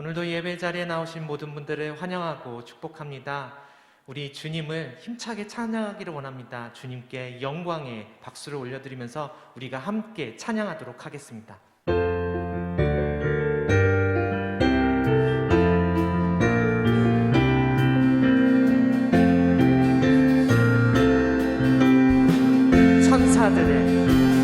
오늘도 예배 자리에 나오신 모든 분들을 환영하고 축복합니다. 우리 주님을 힘차게 찬양하기를 원합니다. 주님께 영광의 박수를 올려드리면서 우리가 함께 찬양하도록 하겠습니다.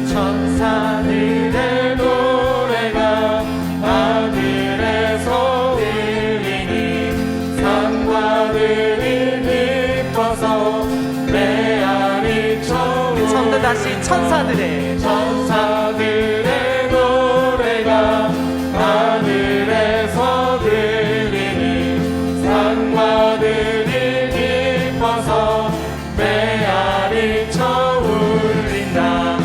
천사들의 노래가 하늘에서 들리니 산과 들이 기뻐서 메아리 쳐오르니 처음부터 다시 천사들의 노래가 하늘에서 들리니 산과 들이 기뻐서 메아리 쳐오른다.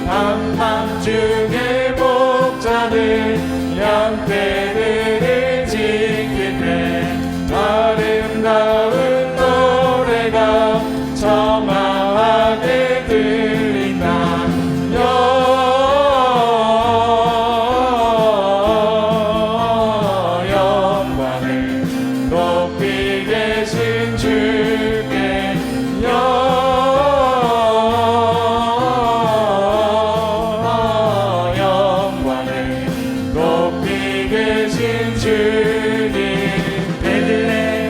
한밤중에 목자는 양떼들을 지킬 때 아름다운 노래가 청아하게 들린다. 영광을 높이 계신 주께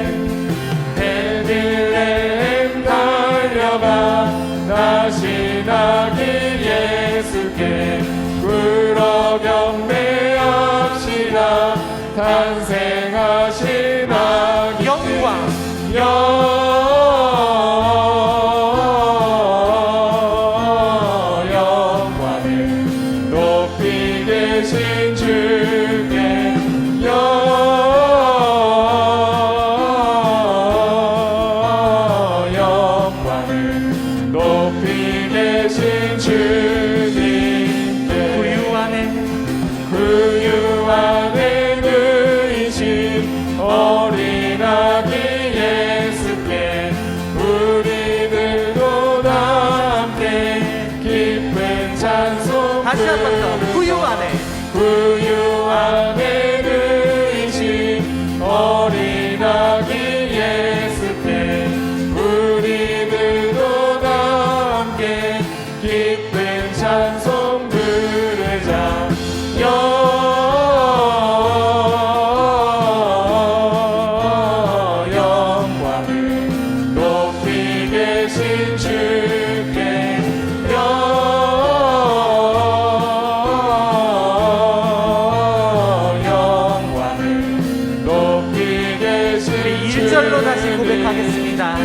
베들레헴 달려가 다시 나길 예수께 불어 경배합시다. 탄생하신 아기 영광을 높이 계신 주께 높이 계신 주님께 구유 안에 누이신 어린 아기 예수께 우리들도 다 함께 기쁜 찬송 다시 한 번 더 구유 안에 누이신 어린 아기 예수께 우리들도 다 함께 기쁜 찬송 부르자. 영광을 높이 계신 주께 영광을 높이 계신 우리 1절로 다시 고백하겠습니다.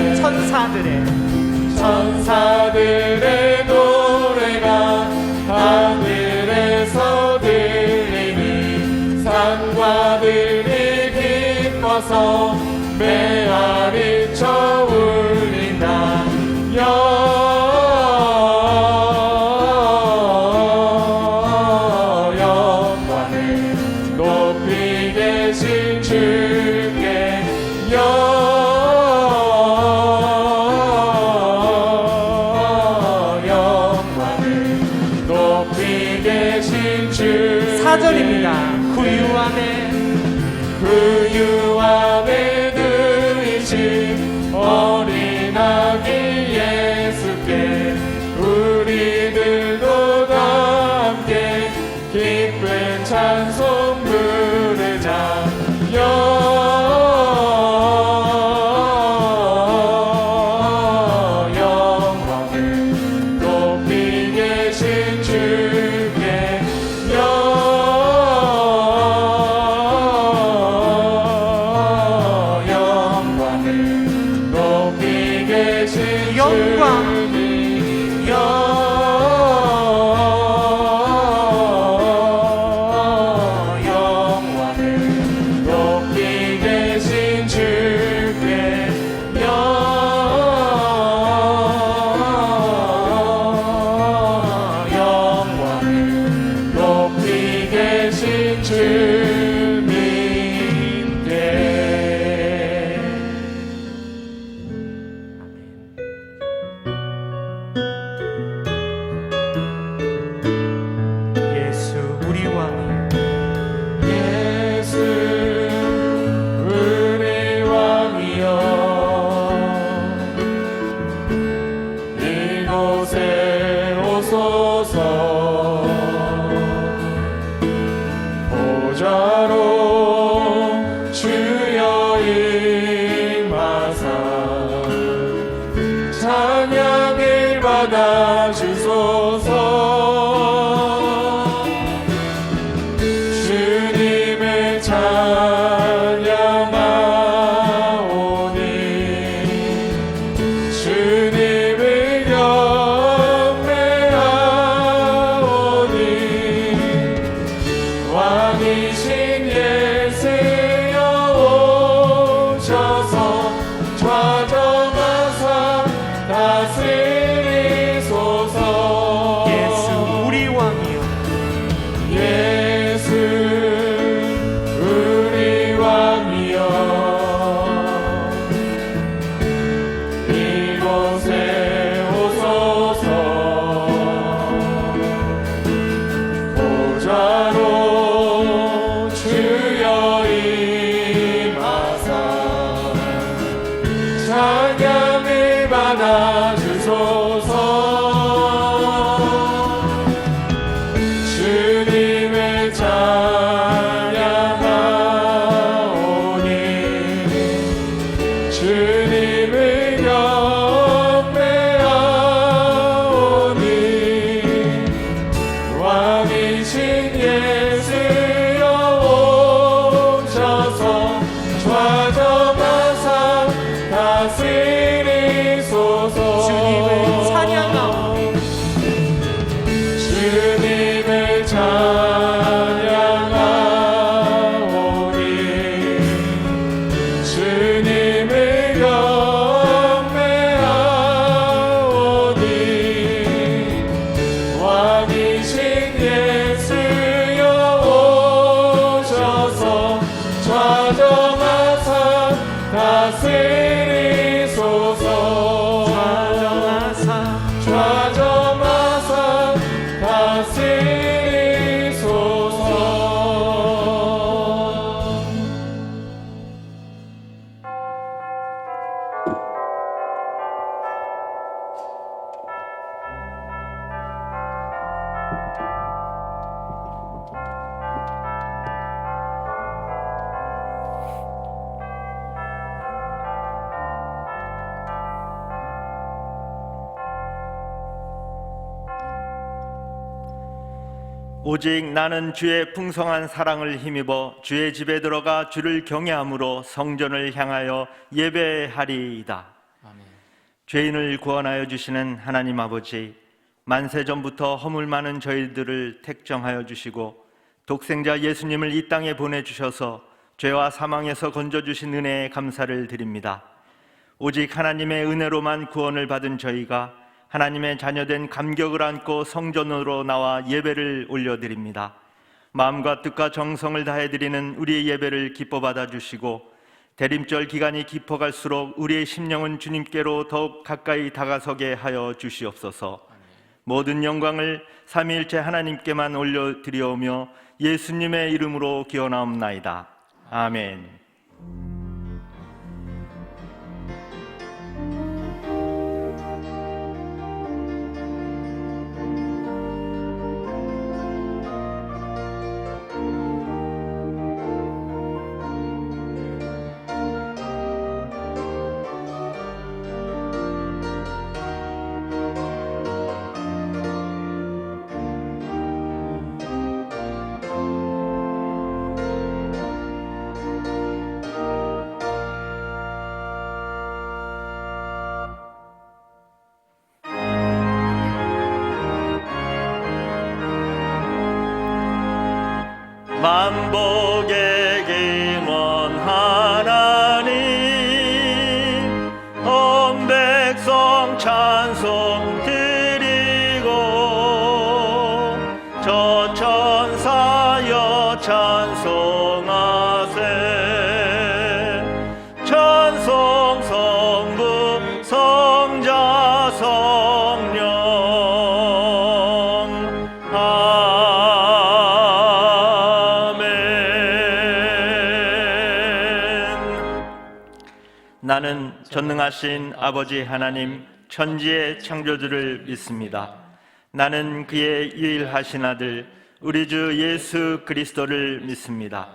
천사들의 노래가 하늘에서 들리니 산과 들이 기뻐서 메아리 쳐울린다. 영광을 높이 계신 주께 높이 계신 주 4절입니다. 구유 안에 누이신 어린 아기 예수께 우리들도 다 함께 기쁜 찬송 부르자. 영광을 높이 계신 주께 영광을 높이 계신 주님 영광을 높이 계신 주께 영광을 받아 주소서. 주님을 찬양하오니 주님을 경배하오니 왕이신 예수여 오셔서 좌정하사 다스리소서. 예수 우리 왕이요 예수 우리 왕이여 이곳에 오소서. 보좌로 주여 임하사 찬양을 받아 주소서. 주님을 찬양하오니 주님을 경배하오니 왕이신 예수여 오셔서 좌정하사 다스리소서. 주님을 찬양하오니 주님을 찬양하오니 주님을 경배하오니 왕이신 예수여 오셔서 좌정하사 다스리소서. 좌정하사 다스리소서. 오직 나는 주의 풍성한 사랑을 힘입어 주의 집에 들어가 주를 경외함으로 성전을 향하여 예배하리이다. 죄인을 구원하여 주시는 하나님 아버지, 만세전부터 허물 많은 저희들을 택정하여 주시고 독생자 예수님을 이 땅에 보내주셔서 죄와 사망에서 건져주신 은혜에 감사를 드립니다. 오직 하나님의 은혜로만 구원을 받은 저희가 하나님의 자녀된 감격을 안고 성전으로 나와 예배를 올려드립니다. 마음과 뜻과 정성을 다해 드리는 우리의 예배를 기뻐 받아주시고 대림절 기간이 깊어갈수록 우리의 심령은 주님께로 더욱 가까이 다가서게 하여 주시옵소서. 모든 영광을 삼위일체 하나님께만 올려드리오며 예수님의 이름으로 기원하옵나이다. 아멘. 만복의 근원 하나님, 온 백성 찬송 드리고 저 천사여 찬송하세. 찬송 성부 성자 성령 나는 전능하신 아버지 하나님 천지의 창조주를 믿습니다. 나는 그의 유일하신 아들 우리 주 예수 그리스도를 믿습니다.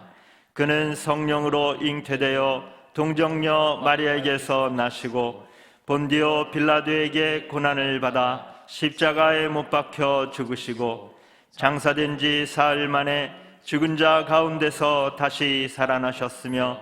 그는 성령으로 잉태되어 동정녀 마리아에게서 나시고 본디오 빌라도에게 고난을 받아 십자가에 못 박혀 죽으시고 장사된 지 사흘 만에 죽은 자 가운데서 다시 살아나셨으며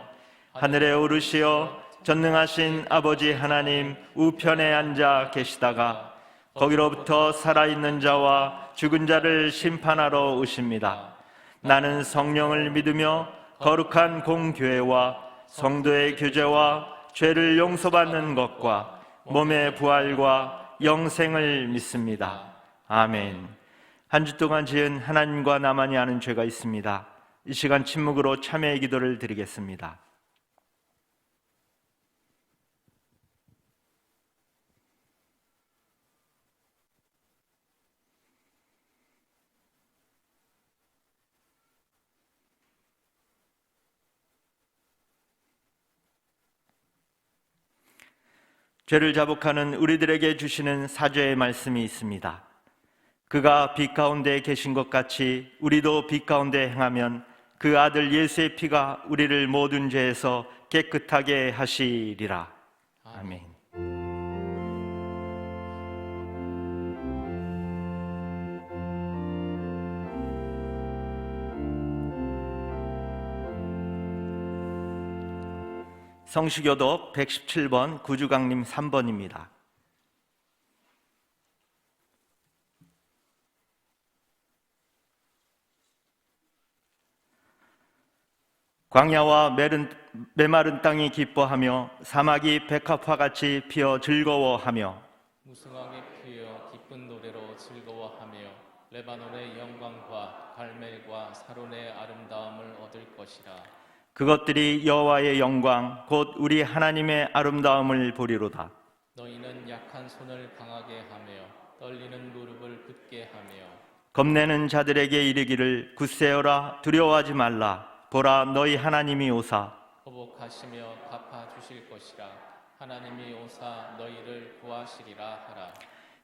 하늘에 오르시어 전능하신 아버지 하나님 우편에 앉아 계시다가 거기로부터 살아있는 자와 죽은 자를 심판하러 오십니다. 나는 성령을 믿으며 거룩한 공교회와 성도의 교제와 죄를 용서받는 것과 몸의 부활과 영생을 믿습니다. 아멘. 한 주 동안 지은 하나님과 나만이 아는 죄가 있습니다. 이 시간 침묵으로 참회의 기도를 드리겠습니다. 죄를 자복하는 우리들에게 주시는 사죄의 말씀이 있습니다. 그가 빛 가운데 계신 것 같이 우리도 빛 가운데 행하면 그 아들 예수의 피가 우리를 모든 죄에서 깨끗하게 하시리라. 아멘. 성시교독 117번 구주강림 3번입니다. 광야와 메마른 땅이 기뻐하며 사막이 백합화같이 피어 즐거워하며 무성하게 피어 기쁜 노래로 즐거워하며 레바논의 영광과 갈멜과 사론의 아름다움을 얻을 것이라. 그것들이 여호와의 영광 곧 우리 하나님의 아름다움을 보리로다. 너희는 약한 손을 강하게 하며 떨리는 무릎을 굳게 하며 겁내는 자들에게 이르기를 굳세어라 두려워하지 말라. 보라 너희 하나님이 오사 보복하시며 갚아 주실 것이라. 하나님이 오사 너희를 구하시리라 하라.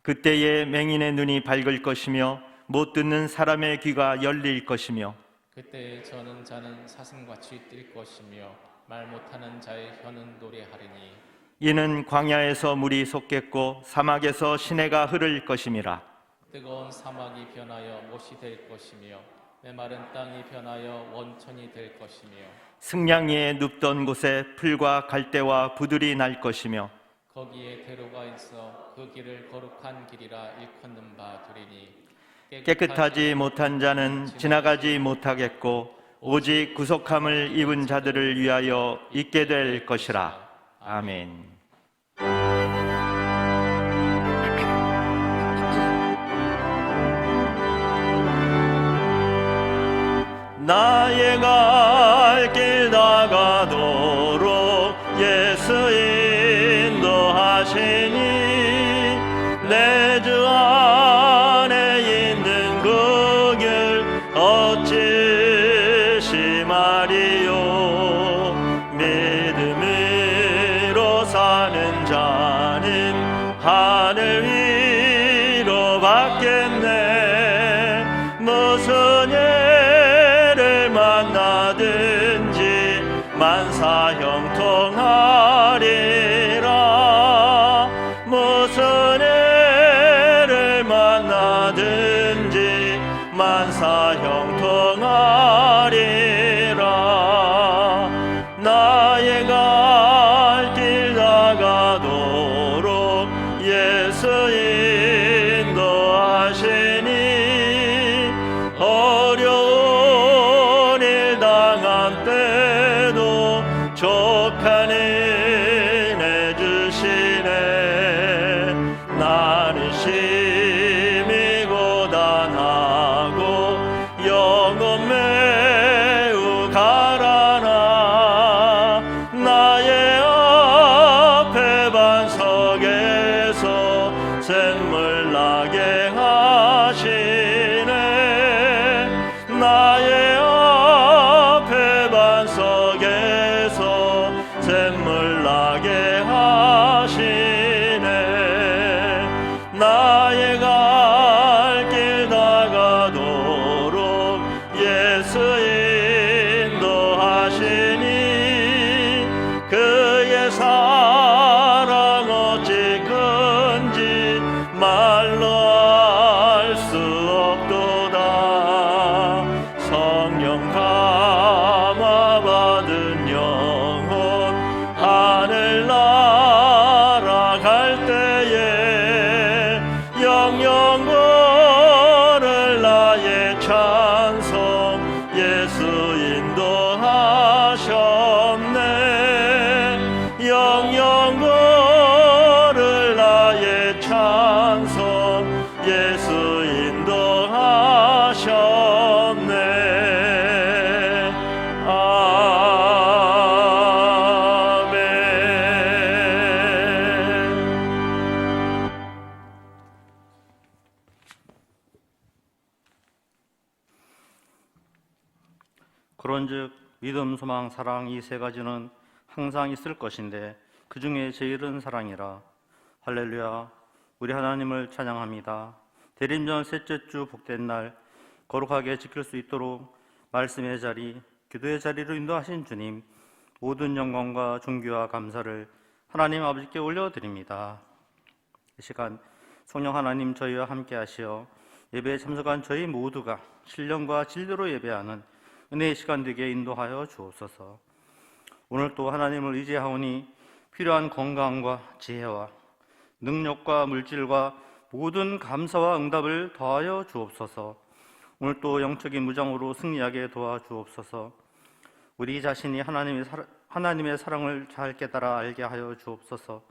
그때에 맹인의 눈이 밝을 것이며 못 듣는 사람의 귀가 열릴 것이며 그때에 저는 자는 사슴같이 뛸 것이며 말 못하는 자의 혀는 노래하리니 이는 광야에서 물이 솟겠고 사막에서 시내가 흐를 것임이라. 뜨거운 사막이 변하여 못이 될 것이며 메마른 땅이 변하여 원천이 될 것이며 승냥이에 눕던 곳에 풀과 갈대와 부들이 날 것이며 거기에 대로가 있어 그 길을 거룩한 길이라 일컫는 바 되리니 깨끗하지 못한 자는 지나가지 못하겠고 오직 구속함을 입은 자들을 위하여 있게 될 것이라. 아멘. 나의 갈 길 다가도록 예수 인도하시니 내 주 안에 있는 그 길 어찌 심하리요. 믿음으로 사는 자는 하늘 위로 받겠네. 무슨 예를 만나든지 만사 형통하리라. 무슨 예를 만나든지 만사 형통하리라. 나의 갈 길 다가도록 예수 인도하시니 어려운 일 당한 때도 족한 은혜 주시네. 나는 심히 고단하고 영혼 매우 가라나. 나의 앞에 반석에서 샘물 나게 하시네. 나의 앞에 반석에서 샘물 나게 하시네. 나의 갈 길 다가도록 예수 인도하시니 그의 사랑 어찌 큰지 그런즉 믿음, 소망, 사랑 이 세 가지는 항상 있을 것인데 그 중에 제일은 사랑이라. 할렐루야. 우리 하나님을 찬양합니다. 대림전 셋째 주 복된 날 거룩하게 지킬 수 있도록 말씀의 자리, 기도의 자리로 인도하신 주님, 모든 영광과 존귀와 감사를 하나님 아버지께 올려드립니다. 이 시간 성령 하나님 저희와 함께 하시어 예배에 참석한 저희 모두가 신령과 진리로 예배하는 은혜의 시간 되게 인도하여 주옵소서. 오늘 또 하나님을 의지하오니 필요한 건강과 지혜와 능력과 물질과 모든 감사와 응답을 더하여 주옵소서. 오늘 또 영적인 무장으로 승리하게 도와주옵소서. 우리 자신이 하나님의 사랑을 잘 깨달아 알게 하여 주옵소서.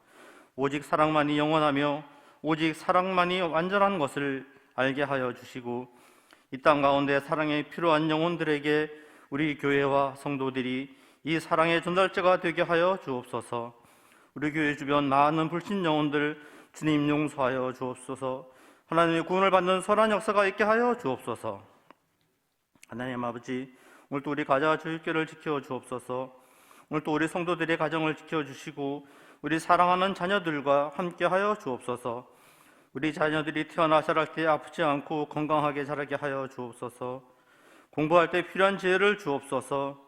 오직 사랑만이 영원하며 오직 사랑만이 완전한 것을 알게 하여 주시고 이 땅 가운데 사랑에 필요한 영혼들에게 우리 교회와 성도들이 이 사랑의 전달자가 되게 하여 주옵소서. 우리 교회 주변 많은 불신 영혼들 주님 용서하여 주옵소서. 하나님의 구원을 받는 선한 역사가 있게 하여 주옵소서. 하나님 아버지, 오늘 또 우리 가정과 교육계를 지켜 주옵소서. 오늘 또 우리 성도들의 가정을 지켜 주시고 우리 사랑하는 자녀들과 함께 하여 주옵소서. 우리 자녀들이 태어나 자랄 때 아프지 않고 건강하게 자라게 하여 주옵소서. 공부할 때 필요한 지혜를 주옵소서.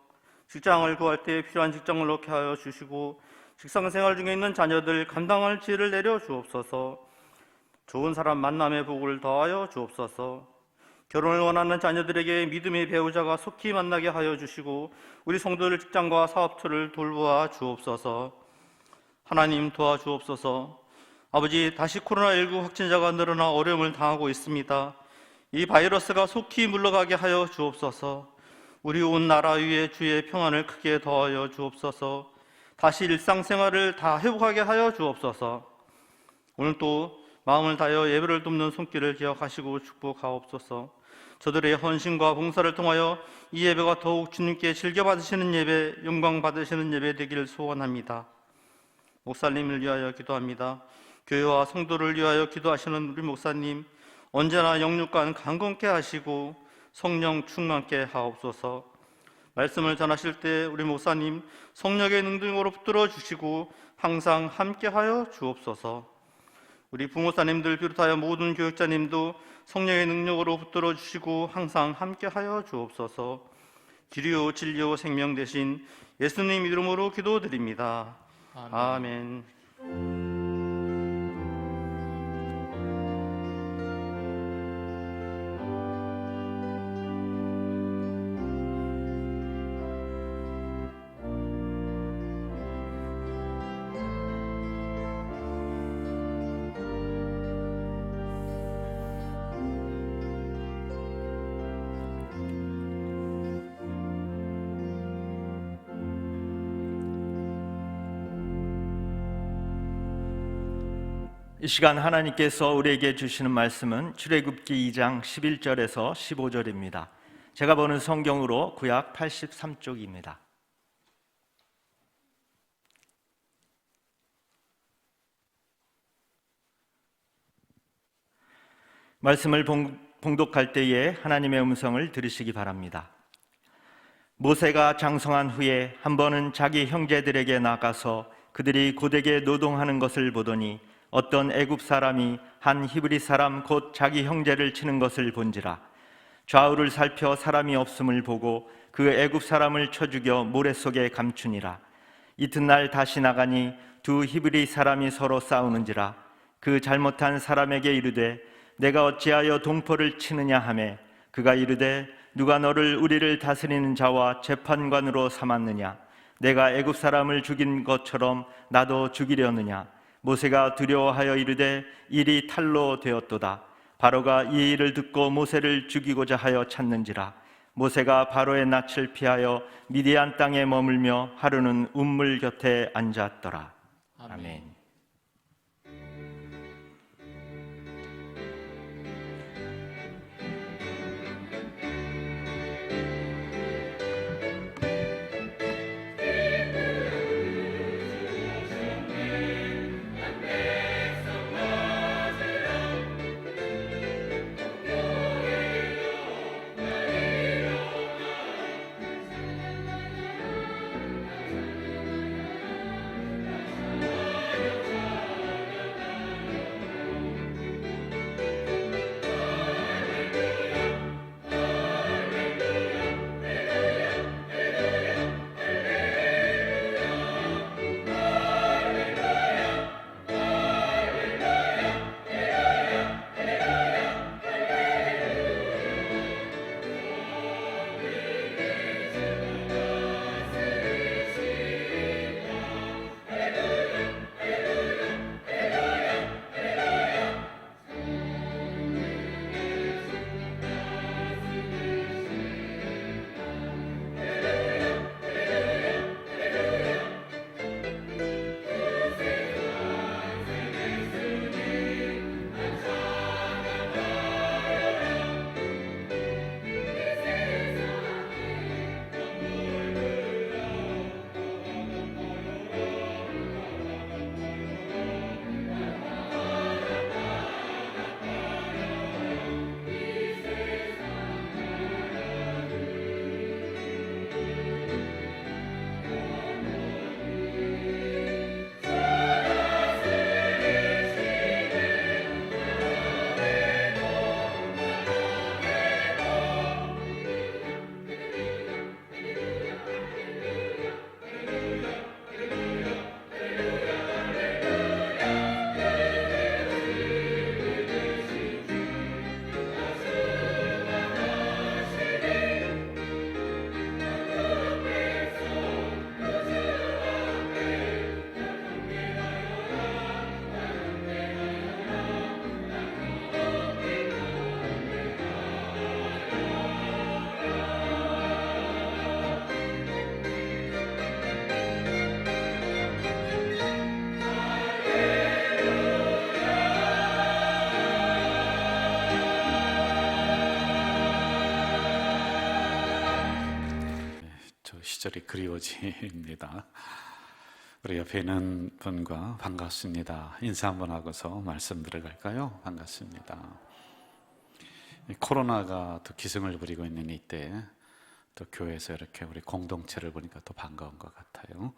직장을 구할 때 필요한 직장을 놓게 하여 주시고 직장생활 중에 있는 자녀들 감당할 지혜를 내려 주옵소서. 좋은 사람 만남의 복을 더하여 주옵소서. 결혼을 원하는 자녀들에게 믿음의 배우자가 속히 만나게 하여 주시고 우리 성도들 직장과 사업처를 돌보아 주옵소서. 하나님 도와주옵소서. 아버지, 다시 코로나19 확진자가 늘어나 어려움을 당하고 있습니다. 이 바이러스가 속히 물러가게 하여 주옵소서. 우리 온 나라 위에 주의 평안을 크게 더하여 주옵소서. 다시 일상생활을 다 회복하게 하여 주옵소서. 오늘 또 마음을 다하여 예배를 돕는 손길을 기억하시고 축복하옵소서. 저들의 헌신과 봉사를 통하여 이 예배가 더욱 주님께 즐겨받으시는 예배, 영광 받으시는 예배 되기를 소원합니다. 목사님을 위하여 기도합니다. 교회와 성도를 위하여 기도하시는 우리 목사님, 언제나 영육간 강건케 하시고 성령 충만케 하옵소서. 말씀을 전하실 때 우리 목사님 성령의 능동으로 붙들어 주시고 항상 함께하여 주옵소서. 우리 부목사님들 비롯하여 모든 교육자님도 성령의 능력으로 붙들어 주시고 항상 함께하여 주옵소서. 길이요 진리요 생명 되신 예수님 이름으로 기도드립니다. 아멘. 이 시간 하나님께서 우리에게 주시는 말씀은 출애굽기 2장 11절에서 15절입니다. 제가 보는 성경으로 구약 83쪽입니다. 말씀을 봉독할 때에 하나님의 음성을 들으시기 바랍니다. 모세가 장성한 후에 한 번은 자기 형제들에게 나가서 그들이 고되게 노동하는 것을 보더니 어떤 애굽 사람이 한 히브리 사람 곧 자기 형제를 치는 것을 본지라. 좌우를 살펴 사람이 없음을 보고 그 애굽 사람을 쳐 죽여 모래 속에 감추니라. 이튿날 다시 나가니 두 히브리 사람이 서로 싸우는지라. 그 잘못한 사람에게 이르되 내가 어찌하여 동포를 치느냐 하매 그가 이르되 누가 너를 우리를 다스리는 자와 재판관으로 삼았느냐. 내가 애굽 사람을 죽인 것처럼 나도 죽이려느냐. 모세가 두려워하여 이르되 일이 탈로 되었도다. 바로가 이 일을 듣고 모세를 죽이고자 하여 찾는지라. 모세가 바로의 낯을 피하여 미디안 땅에 머물며 하루는 운물 곁에 앉았더라. 아멘. 시절이 그리워집니다. 우리 옆에 있는 분과 반갑습니다 인사 한번 하고서 말씀 들어갈까요? 반갑습니다. 코로나가 또 기승을 부리고 있는 이때 또 교회에서 이렇게 우리 공동체를 보니까 또 반가운 것 같아요.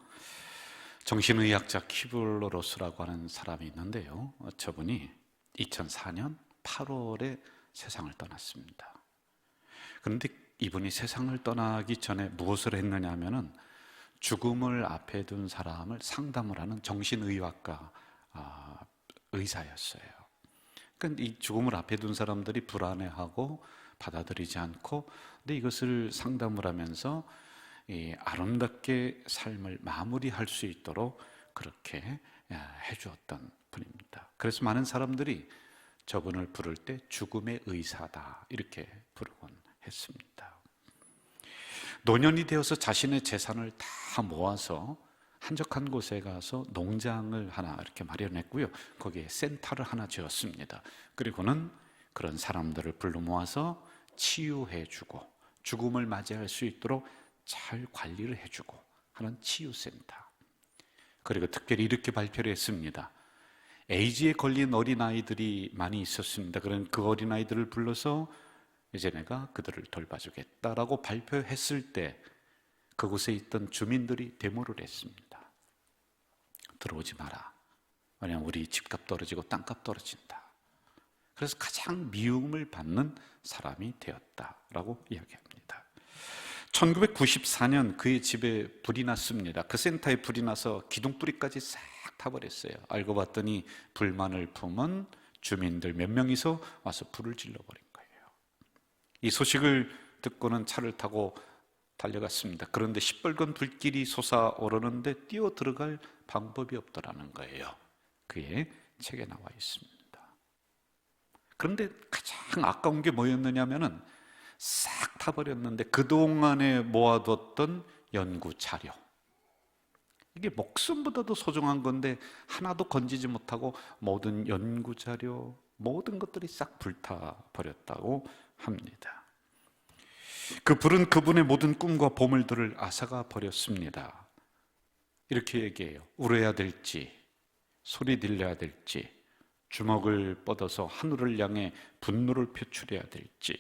정신의학자 키블러 로스라고 하는 사람이 있는데요, 저분이 2004년 8월에 세상을 떠났습니다. 그런데 이분이 세상을 떠나기 전에 무엇을 했느냐 하면은 죽음을 앞에 둔 사람을 상담을 하는 정신의학과 의사였어요. 그런데 이 죽음을 앞에 둔 사람들이 불안해하고 받아들이지 않고, 근데 이것을 상담을 하면서 아름답게 삶을 마무리할 수 있도록 그렇게 해주었던 분입니다. 그래서 많은 사람들이 저분을 부를 때 죽음의 의사다 이렇게 부르곤 했습니다. 노년이 되어서 자신의 재산을 다 모아서 한적한 곳에 가서 농장을 하나 이렇게 마련했고요, 거기에 센터를 하나 지었습니다. 그리고는 그런 사람들을 불러 모아서 치유해주고 죽음을 맞이할 수 있도록 잘 관리를 해주고 하는 치유센터. 그리고 특별히 이렇게 발표를 했습니다. 에이즈에 걸린 어린아이들이 많이 있었습니다. 그런 그 어린아이들을 불러서 이제 내가 그들을 돌봐주겠다라고 발표했을 때 그곳에 있던 주민들이 데모를 했습니다. 들어오지 마라. 왜냐하면 우리 집값 떨어지고 땅값 떨어진다. 그래서 가장 미움을 받는 사람이 되었다라고 이야기합니다. 1994년 그의 집에 불이 났습니다. 그 센터에 불이 나서 기둥뿌리까지 싹 타버렸어요. 알고 봤더니 불만을 품은 주민들 몇 명이서 와서 불을 질러버린 거예요. 이 소식을 듣고는 차를 타고 달려갔습니다. 그런데 시뻘건 불길이 솟아오르는데 뛰어 들어갈 방법이 없더라는 거예요. 그의 책에 나와 있습니다. 그런데 가장 아까운 게 뭐였느냐면은 싹 타버렸는데 그동안에 모아뒀던 연구 자료, 이게 목숨보다도 소중한 건데 하나도 건지지 못하고 모든 연구 자료, 모든 것들이 싹 불타버렸다고 합니다. 그 불은 그분의 모든 꿈과 보물들을 앗아가 버렸습니다. 이렇게 얘기해요. 울어야 될지 소리 질러야 될지, 주먹을 뻗어서 하늘을 향해 분노를 표출해야 될지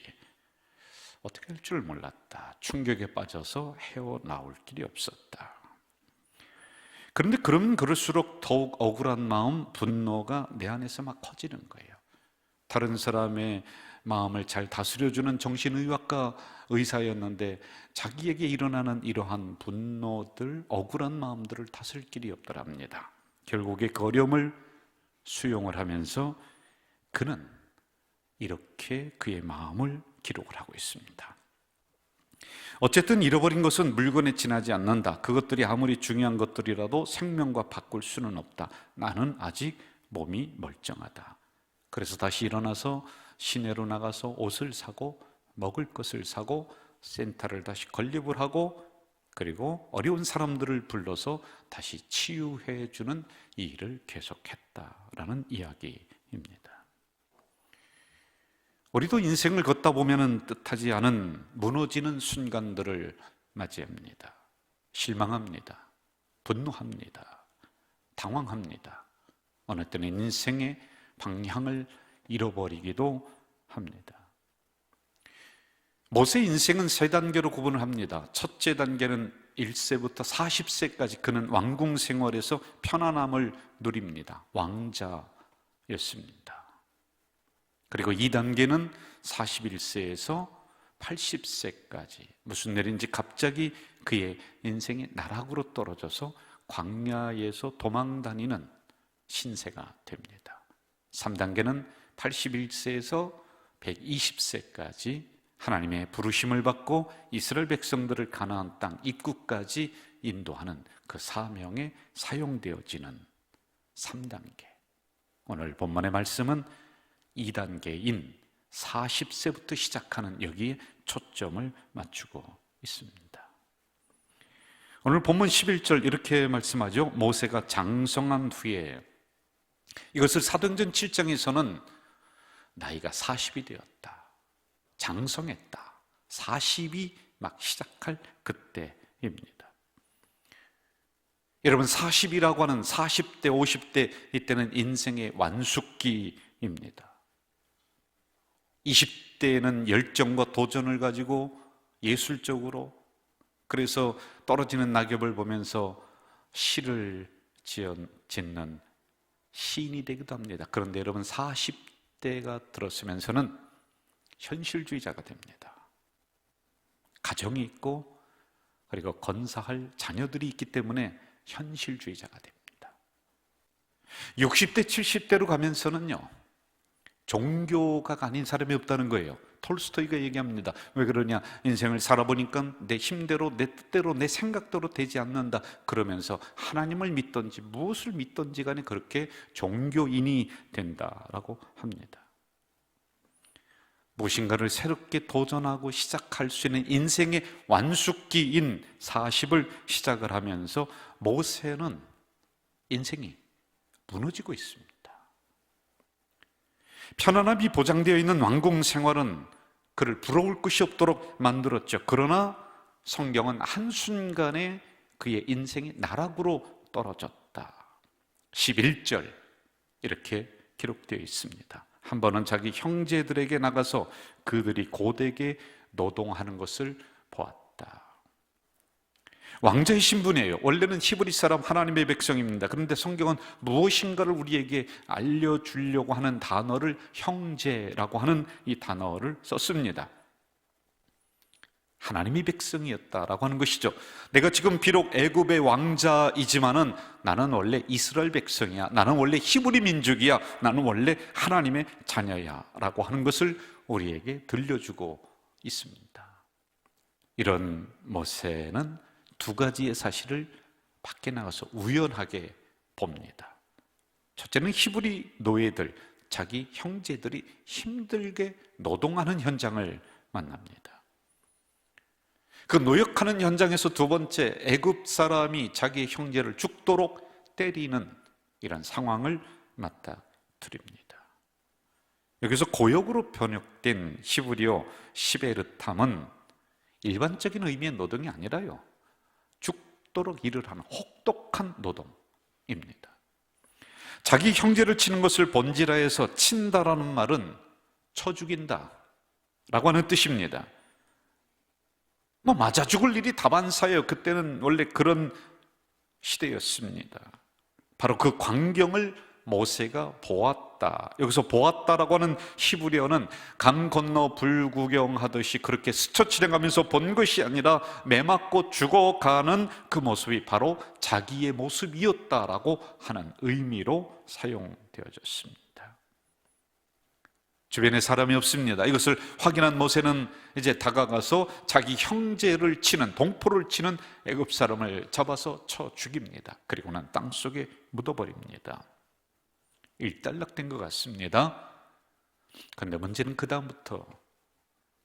어떻게 할 줄 몰랐다. 충격에 빠져서 헤어나올 길이 없었다. 그런데 그러면 그럴수록 더욱 억울한 마음, 분노가 내 안에서 막 커지는 거예요. 다른 사람의 마음을 잘 다스려주는 정신의학과 의사였는데 자기에게 일어나는 이러한 분노들, 억울한 마음들을 다스릴 길이 없더랍니다. 결국에 그 어려움을 수용을 하면서 그는 이렇게 그의 마음을 기록을 하고 있습니다. 어쨌든 잃어버린 것은 물건에 지나지 않는다. 그것들이 아무리 중요한 것들이라도 생명과 바꿀 수는 없다. 나는 아직 몸이 멀쩡하다. 그래서 다시 일어나서 시내로 나가서 옷을 사고 먹을 것을 사고 센터를 다시 건립을 하고 그리고 어려운 사람들을 불러서 다시 치유해 주는 이 일을 계속했다라는 이야기입니다. 우리도 인생을 걷다 보면은 뜻하지 않은 무너지는 순간들을 맞이합니다. 실망합니다. 분노합니다. 당황합니다. 어느 때는 인생의 방향을 잃어버리기도 합니다. 모세의 인생은 세 단계로 구분을 합니다. 첫째 단계는 1세부터 40세까지 그는 왕궁 생활에서 편안함을 누립니다. 왕자였습니다. 그리고 2단계는 41세에서 80세까지 무슨 일인지 갑자기 그의 인생이 나락으로 떨어져서 광야에서 도망다니는 신세가 됩니다. 3단계는 81세에서 120세까지 하나님의 부르심을 받고 이스라엘 백성들을 가나안 땅 입구까지 인도하는 그 사명에 사용되어지는 3단계. 오늘 본문의 말씀은 2단계인 40세부터 시작하는 여기에 초점을 맞추고 있습니다. 오늘 본문 11절 이렇게 말씀하죠. 모세가 장성한 후에, 이것을 사도행전 7장에서는 나이가 40이 되었다, 장성했다, 40이 막 시작할 그때 여러분 40이라고 하는 40대, 50대 이때는 인생의 완숙기입니다. 20대에는 열정과 도전을 가지고 예술적으로, 그래서 떨어지는 낙엽을 보면서 시를 짓는 시인이 되기도 합니다. 그런데 여러분 40대가 들었으면서는 현실주의자가 됩니다. 가정이 있고 그리고 건사할 자녀들이 있기 때문에 현실주의자가 됩니다. 60대, 70대로 가면서는요, 종교가 아닌 사람이 없다는 거예요. 톨스토이가 얘기합니다. 왜 그러냐? 인생을 살아보니까 내 힘대로, 내 뜻대로, 내 생각대로 되지 않는다. 그러면서 하나님을 믿든지 무엇을 믿든지 간에 그렇게 종교인이 된다라고 합니다. 무엇인가를 새롭게 도전하고 시작할 수 있는 인생의 완숙기인 40을 시작을 하면서 모세는 인생이 무너지고 있습니다. 편안함이 보장되어 있는 왕궁 생활은 그를 부러울 것이 없도록 만들었죠. 그러나 성경은 한순간에 그의 인생이 나락으로 떨어졌다. 11절 이렇게 기록되어 있습니다. 한 번은 자기 형제들에게 나가서 그들이 고되게 노동하는 것을 보았다. 왕자의 신분이에요. 원래는 히브리 사람 하나님의 백성입니다. 그런데 성경은 무엇인가를 우리에게 알려주려고 하는 단어를 형제라고 하는 이 단어를 썼습니다. 하나님의 백성이었다라고 하는 것이죠. 내가 지금 비록 애굽의 왕자이지만은 나는 원래 이스라엘 백성이야. 나는 원래 히브리 민족이야. 나는 원래 하나님의 자녀야 라고 하는 것을 우리에게 들려주고 있습니다. 이런 모세는 두 가지의 사실을 밖에 나가서 우연하게 봅니다. 첫째는 히브리 노예들, 자기 형제들이 힘들게 노동하는 현장을 만납니다. 그 노역하는 현장에서 두 번째, 애굽 사람이 자기 형제를 죽도록 때리는 이런 상황을 맞닥뜨립니다. 여기서 고역으로 번역된 히브리어 시베르탐은 일반적인 의미의 노동이 아니라요, 죽도록 일을 하는 혹독한 노동입니다. 자기 형제를 치는 것을 본질화해서 친다라는 말은 쳐 죽인다 라고 하는 뜻입니다. 맞아 죽을 일이 다반사예요. 그때는 원래 그런 시대였습니다. 바로 그 광경을 모세가 보았다. 여기서 보았다라고 하는 히브리어는 강 건너 불구경하듯이 그렇게 스쳐 지나가면서 본 것이 아니라 매맞고 죽어가는 그 모습이 바로 자기의 모습이었다라고 하는 의미로 사용되어졌습니다. 주변에 사람이 없습니다. 이것을 확인한 모세는 이제 다가가서 자기 형제를 치는, 동포를 치는 애굽 사람을 잡아서 쳐 죽입니다. 그리고는 땅속에 묻어버립니다. 일단락된 것 같습니다. 그런데 문제는 그 다음부터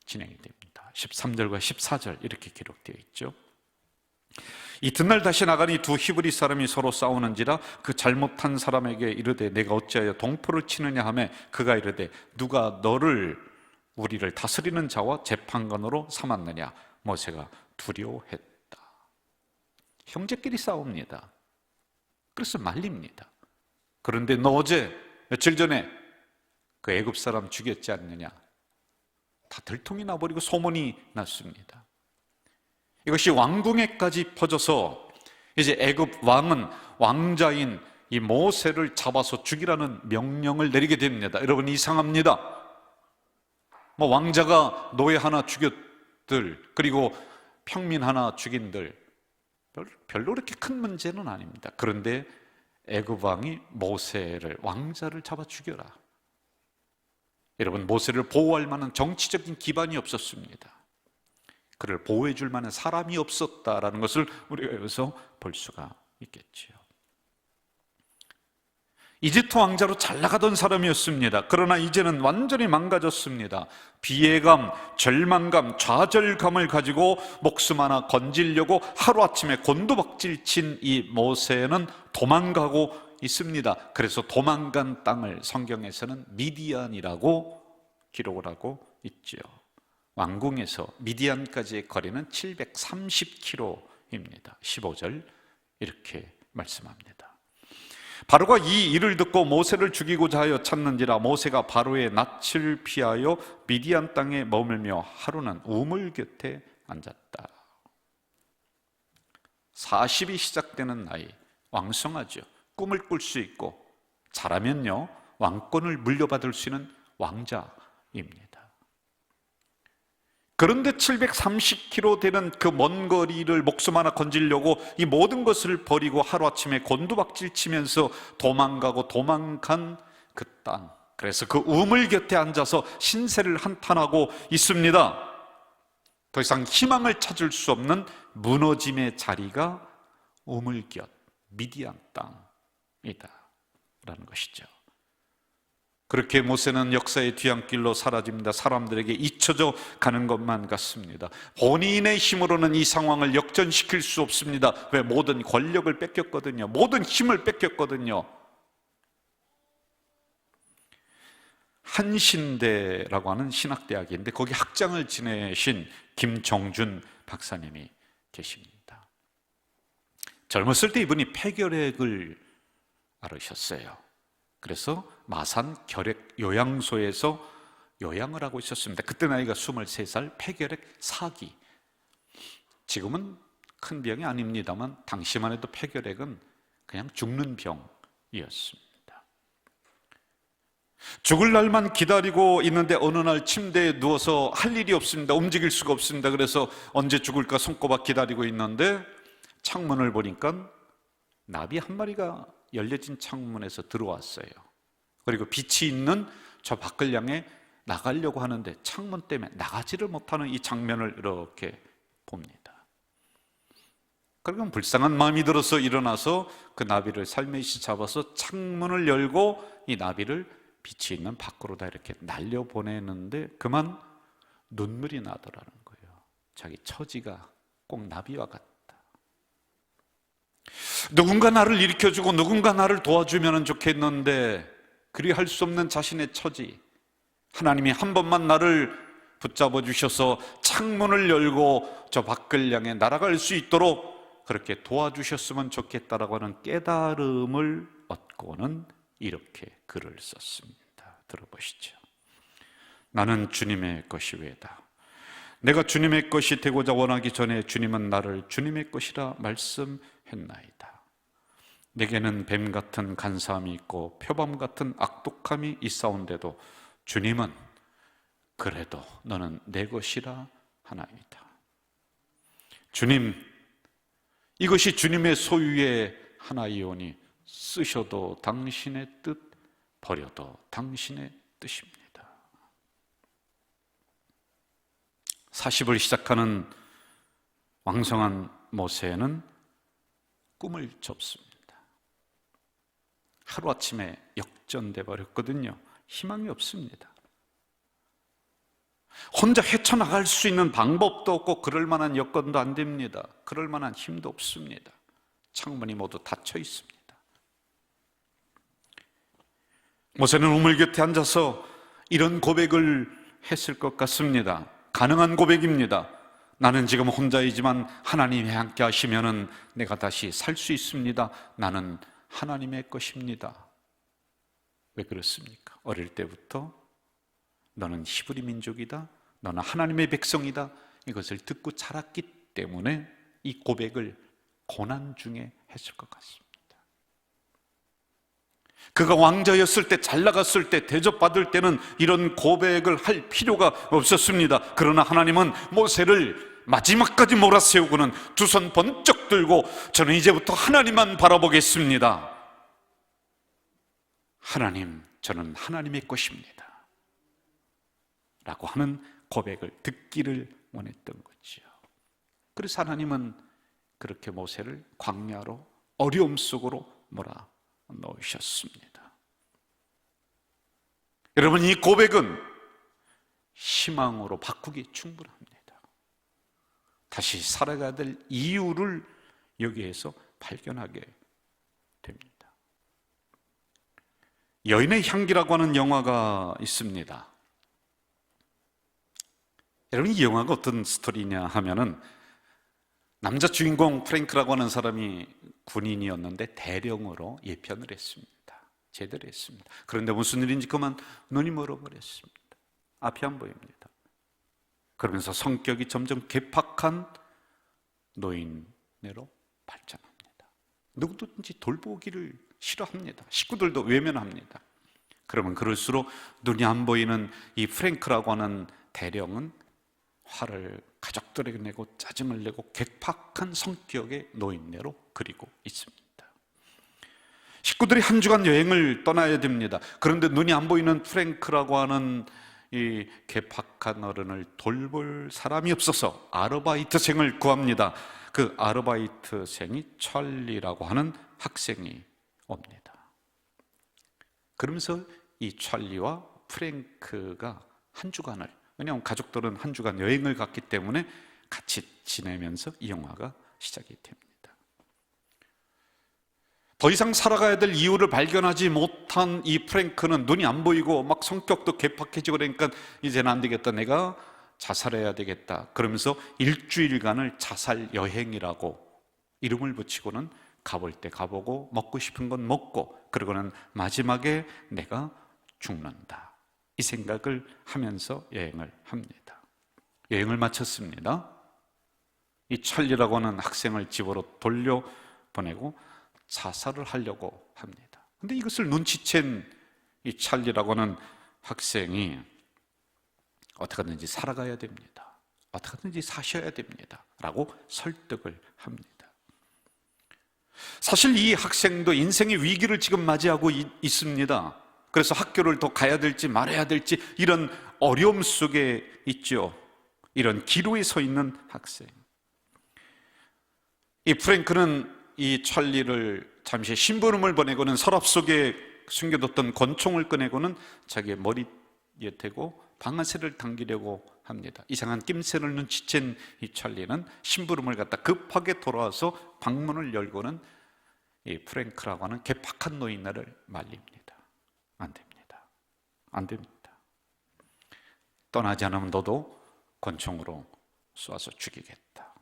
진행이 됩니다. 13절과 14절 이렇게 기록되어 있죠. 이튿날 다시 나가니 두 히브리 사람이 서로 싸우는지라 그 잘못한 사람에게 이르되 내가 어찌하여 동포를 치느냐 하매 그가 이르되 누가 너를 우리를 다스리는 자와 재판관으로 삼았느냐. 모세가 두려워했다. 형제끼리 싸웁니다. 그래서 말립니다. 그런데 너 어제 며칠 전에 그 애굽 사람 죽였지 않느냐. 다 들통이 나버리고 소문이 났습니다. 이것이 왕궁에까지 퍼져서 이제 애굽 왕은 왕자인 이 모세를 잡아서 죽이라는 명령을 내리게 됩니다. 여러분, 이상합니다. 왕자가 노예 하나 죽였들, 그리고 평민 하나 죽인들, 별로 그렇게 큰 문제는 아닙니다. 그런데 애굽 왕이 모세를, 왕자를 잡아 죽여라. 여러분, 모세를 보호할 만한 정치적인 기반이 없었습니다. 그를 보호해 줄 만한 사람이 없었다라는 것을 우리가 여기서 볼 수가 있겠지요. 이집트 왕자로 잘 나가던 사람이었습니다. 그러나 이제는 완전히 망가졌습니다. 비애감, 절망감, 좌절감을 가지고 목숨 하나 건지려고 하루아침에 곤두박질 친 이 모세는 도망가고 있습니다. 그래서 도망간 땅을 성경에서는 미디안이라고 기록을 하고 있죠. 왕궁에서 미디안까지의 거리는 730km입니다. 입니다. 15절 이렇게 말씀합니다. 바로가 이 일을 듣고 모세를 죽이고자 하여 찾는지라 모세가 바로의 낯을 피하여 미디안 땅에 머물며 하루는 우물 곁에 앉았다. 40이 시작되는 나이, 왕성하죠. 꿈을 꿀 수 있고 잘하면요 왕권을 물려받을 수 있는 왕자입니다. 그런데 730km 되는 그 먼 거리를 목숨 하나 건지려고 이 모든 것을 버리고 하루아침에 곤두박질 치면서 도망간 그 땅, 그래서 그 우물 곁에 앉아서 신세를 한탄하고 있습니다. 더 이상 희망을 찾을 수 없는 무너짐의 자리가 우물 곁 미디안 땅이다 라는 것이죠. 그렇게 모세는 역사의 뒤안길로 사라집니다. 사람들에게 잊혀져 가는 것만 같습니다. 본인의 힘으로는 이 상황을 역전시킬 수 없습니다. 왜? 모든 권력을 뺏겼거든요. 모든 힘을 뺏겼거든요. 한신대라고 하는 신학대학인데 거기 학장을 지내신 김정준 박사님이 계십니다. 젊었을 때 이분이 폐결핵을 앓으셨어요. 그래서 마산 결핵 요양소에서 요양을 하고 있었습니다. 그때 나이가 23살, 폐결핵 4기. 지금은 큰 병이 아닙니다만 당시만 해도 폐결핵은 그냥 죽는 병이었습니다. 죽을 날만 기다리고 있는데 어느 날 침대에 누워서 할 일이 없습니다. 움직일 수가 없습니다. 그래서 언제 죽을까 손꼽아 기다리고 있는데 창문을 보니까 나비 한 마리가 열려진 창문에서 들어왔어요. 그리고 빛이 있는 저 밖을 향해 나가려고 하는데 창문 때문에 나가지를 못하는 이 장면을 이렇게 봅니다. 그러면 불쌍한 마음이 들어서 일어나서 그 나비를 살며시 잡아서 창문을 열고 이 나비를 빛이 있는 밖으로 다 이렇게 날려보내는데 그만 눈물이 나더라는 거예요. 자기 처지가 꼭 나비와 같다. 누군가 나를 일으켜주고 누군가 나를 도와주면 좋겠는데 그리 할 수 없는 자신의 처지, 하나님이 한 번만 나를 붙잡아 주셔서 창문을 열고 저 밖을 향해 날아갈 수 있도록 그렇게 도와주셨으면 좋겠다라고 하는 깨달음을 얻고는 이렇게 글을 썼습니다. 들어보시죠. 나는 주님의 것이 왜다. 내가 주님의 것이 되고자 원하기 전에 주님은 나를 주님의 것이라 말씀했나이다. 내게는 뱀 같은 간사함이 있고 표범 같은 악독함이 있사온데도 주님은 그래도 너는 내 것이라 하나이다. 주님, 이것이 주님의 소유의 하나이오니 쓰셔도 당신의 뜻, 버려도 당신의 뜻입니다. 40을 시작하는 왕성한 모세는 꿈을 접습니다. 하루아침에 역전돼 버렸거든요. 희망이 없습니다. 혼자 헤쳐나갈 수 있는 방법도 없고 그럴 만한 여건도 안 됩니다. 그럴 만한 힘도 없습니다. 창문이 모두 닫혀 있습니다. 모세는 우물 곁에 앉아서 이런 고백을 했을 것 같습니다. 가능한 고백입니다. 나는 지금 혼자이지만 하나님이 함께 하시면은 내가 다시 살 수 있습니다. 나는 하나님의 것입니다. 왜 그렇습니까? 어릴 때부터 너는 히브리 민족이다, 너는 하나님의 백성이다, 이것을 듣고 자랐기 때문에 이 고백을 고난 중에 했을 것 같습니다. 그가 왕자였을 때, 잘 나갔을 때, 대접받을 때는 이런 고백을 할 필요가 없었습니다. 그러나 하나님은 모세를 마지막까지 몰아세우고는 두 손 번쩍 들고 저는 이제부터 하나님만 바라보겠습니다. 하나님, 저는 하나님의 것입니다 라고 하는 고백을 듣기를 원했던 거죠. 그래서 하나님은 그렇게 모세를 광야로 어려움 속으로 몰아넣으셨습니다. 여러분, 이 고백은 희망으로 바꾸기 충분합니다. 다시 살아가야 될 이유를 여기에서 발견하게 됩니다. 여인의 향기라고 하는 영화가 있습니다. 여러분, 이 영화가 어떤 스토리냐 하면은 남자 주인공 프랭크라고 하는 사람이 군인이었는데 대령으로 예편을 했습니다. 제대로 했습니다. 그런데 무슨 일인지 그만 눈이 멀어버렸습니다. 앞이 안 보입니다. 그러면서 성격이 점점 괴팍한 노인네로 발전합니다. 누구든지 돌보기를 싫어합니다. 식구들도 외면합니다. 그러면 그럴수록 눈이 안 보이는 이 프랭크라고 하는 대령은 화를 가족들에게 내고 짜증을 내고 괴팍한 성격의 노인네로 그리고 있습니다. 식구들이 한 주간 여행을 떠나야 됩니다. 그런데 눈이 안 보이는 프랭크라고 하는 이 괴팍한 어른을 돌볼 사람이 없어서 아르바이트생을 구합니다. 그 아르바이트생이 찰리라고 하는 학생이 옵니다. 그러면서 이 찰리와 프랭크가 한 주간을, 왜냐하면 가족들은 한 주간 여행을 갔기 때문에 같이 지내면서 이 영화가 시작이 됩니다. 더 이상 살아가야 될 이유를 발견하지 못한 이 프랭크는 눈이 안 보이고 막 성격도 괴팍해지고 그러니까 이제는 안 되겠다, 내가 자살해야 되겠다 그러면서 일주일간을 자살 여행이라고 이름을 붙이고는 가볼 때 가보고 먹고 싶은 건 먹고 그러고는 마지막에 내가 죽는다 이 생각을 하면서 여행을 합니다. 여행을 마쳤습니다. 이 찰리라고 하는 학생을 집으로 돌려보내고 자살을 하려고 합니다. 근데 이것을 눈치챈 이 찰리라고 하는 학생이 어떻게 하든지 살아가야 됩니다. 어떻게 하든지 사셔야 됩니다. 라고 설득을 합니다. 사실 이 학생도 인생의 위기를 지금 맞이하고 있습니다. 그래서 학교를 더 가야 될지 말아야 될지 이런 어려움 속에 있죠. 이런 기로에 서 있는 학생. 이 프랭크는 이 찰리를 잠시 심부름을 보내고는 서랍 속에 숨겨뒀던 권총을 꺼내고는 자기의 머리에 대고 방아쇠를 당기려고 합니다. 이상한 낌새를 눈치챈 이 찰리는 심부름을 갖다 급하게 돌아와서 방문을 열고는 이 프랭크라고 하는 괴팍한 노인네를 말립니다. 안 됩니다. 안 됩니다. 떠나지 않으면 너도 권총으로 쏴서 죽이겠다.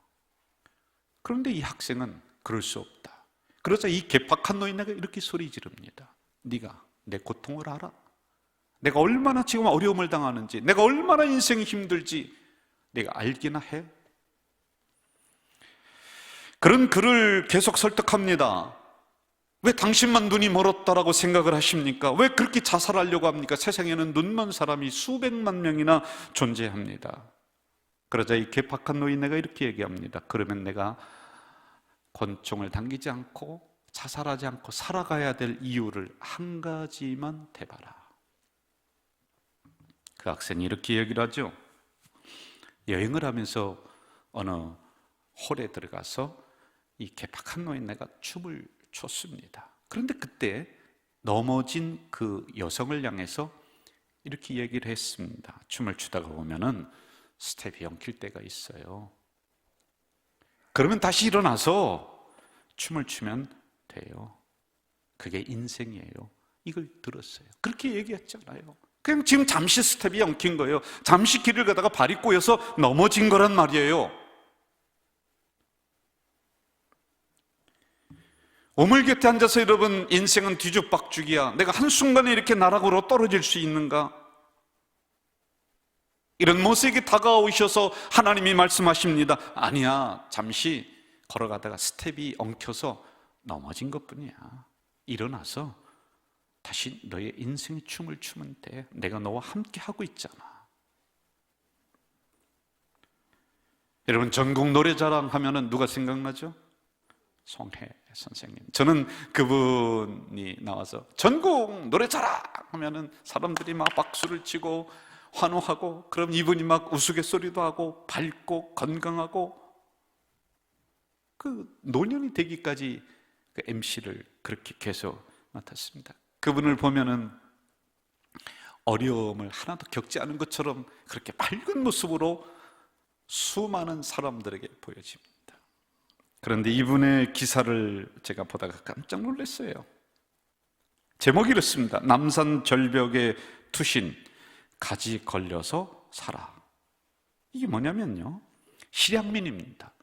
그런데 이 학생은 그럴 수 없다. 그러자 이 괴팍한 노인네가 이렇게 소리 지릅니다. 네가 내 고통을 알아? 내가 얼마나 지금 어려움을 당하는지, 내가 얼마나 인생이 힘들지 내가 알기나 해? 그런 그를 계속 설득합니다. 왜 당신만 눈이 멀었다라고 생각을 하십니까? 왜 그렇게 자살하려고 합니까? 세상에는 눈먼 사람이 수백만 명이나 존재합니다. 그러자 이 괴팍한 노인네가 이렇게 얘기합니다. 그러면 내가 권총을 당기지 않고 자살하지 않고 살아가야 될 이유를 한 가지만 대봐라. 그 학생이 이렇게 얘기를 하죠. 여행을 하면서 어느 홀에 들어가서 이 괴팍한 노인네가 춤을 췄습니다. 그런데 그때 넘어진 그 여성을 향해서 이렇게 얘기를 했습니다. 춤을 추다가 보면은 스텝이 엉킬 때가 있어요. 그러면 다시 일어나서 춤을 추면 돼요. 그게 인생이에요. 이걸 들었어요. 그렇게 얘기했잖아요. 그냥 지금 잠시 스텝이 엉킨 거예요. 잠시 길을 가다가 발이 꼬여서 넘어진 거란 말이에요. 오물 곁에 앉아서 여러분, 인생은 뒤죽박죽이야. 내가 한순간에 이렇게 나락으로 떨어질 수 있는가? 이런 모세에게 다가오셔서 하나님이 말씀하십니다. 아니야, 잠시 걸어가다가 스텝이 엉켜서 넘어진 것뿐이야. 일어나서 다시 너의 인생의 춤을 추면 돼. 내가 너와 함께 하고 있잖아. 여러분, 전국 노래자랑 하면은 누가 생각나죠? 송혜 선생님. 저는 그분이 나와서 전국 노래자랑 하면은 사람들이 막 박수를 치고 환호하고, 그럼 이분이 막 우스갯소리도 하고 밝고 건강하고, 그 노년이 되기까지 그 MC를 그렇게 계속 맡았습니다. 그분을 보면은 어려움을 하나도 겪지 않은 것처럼 그렇게 밝은 모습으로 수많은 사람들에게 보여집니다. 그런데 이분의 기사를 제가 보다가 깜짝 놀랐어요. 제목이 이렇습니다. 남산 절벽의 투신, 가지 걸려서 살아. 이게 뭐냐면요, 실향민입니다.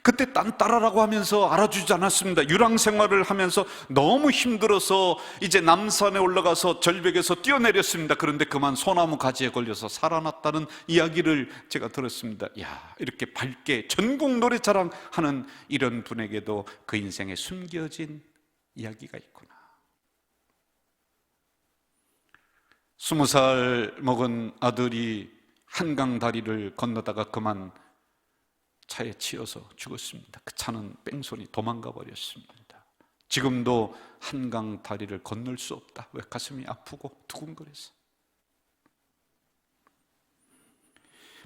그때 딴따라라고 하면서 알아주지 않았습니다. 유랑 생활을 하면서 너무 힘들어서 이제 남산에 올라가서 절벽에서 뛰어내렸습니다. 그런데 그만 소나무 가지에 걸려서 살아났다는 이야기를 제가 들었습니다. 야, 이렇게 밝게 전국 노래자랑 하는 이런 분에게도 그 인생에 숨겨진 이야기가 있구나. 20살 먹은 아들이 한강 다리를 건너다가 그만 차에 치여서 죽었습니다. 그 차는 뺑소니 도망가 버렸습니다. 지금도 한강 다리를 건널 수 없다. 왜? 가슴이 아프고 두근거려서.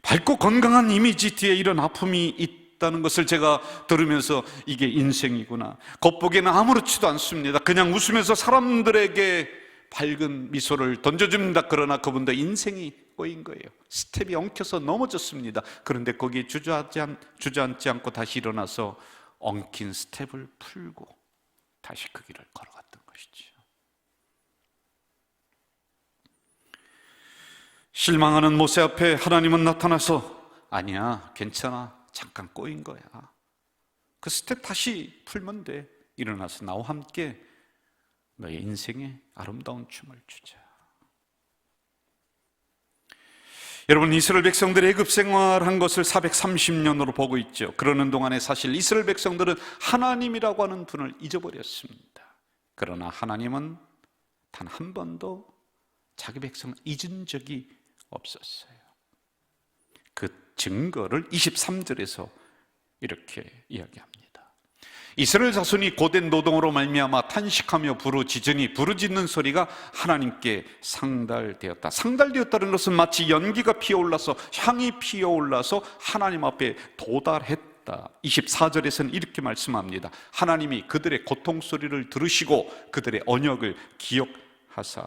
밝고 건강한 이미지 뒤에 이런 아픔이 있다는 것을 제가 들으면서 이게 인생이구나. 겉보기에는 아무렇지도 않습니다. 그냥 웃으면서 사람들에게 밝은 미소를 던져줍니다. 그러나 그분도 인생이 꼬인 거예요. 스텝이 엉켜서 넘어졌습니다. 그런데 거기에 주저앉지 않고 다시 일어나서 엉킨 스텝을 풀고 다시 그 길을 걸어갔던 것이죠. 실망하는 모세 앞에 하나님은 나타나서 아니야, 괜찮아, 잠깐 꼬인 거야. 그 스텝 다시 풀면 돼. 일어나서 나와 함께 너의 인생에 아름다운 춤을 추자. 여러분, 이스라엘 백성들이 애굽 생활한 것을 430년으로 보고 있죠. 그러는 동안에 사실 이스라엘 백성들은 하나님이라고 하는 분을 잊어버렸습니다. 그러나 하나님은 단 한 번도 자기 백성을 잊은 적이 없었어요. 그 증거를 23절에서 이렇게 이야기합니다. 이스라엘 자손이 고된 노동으로 말미암아 탄식하며 부르짖으니 부르짖는 소리가 하나님께 상달되었다. 상달되었다는 것은 마치 연기가 피어올라서 향이 피어올라서 하나님 앞에 도달했다. 24절에서는 이렇게 말씀합니다. 하나님이 그들의 고통 소리를 들으시고 그들의 언역을 기억하사.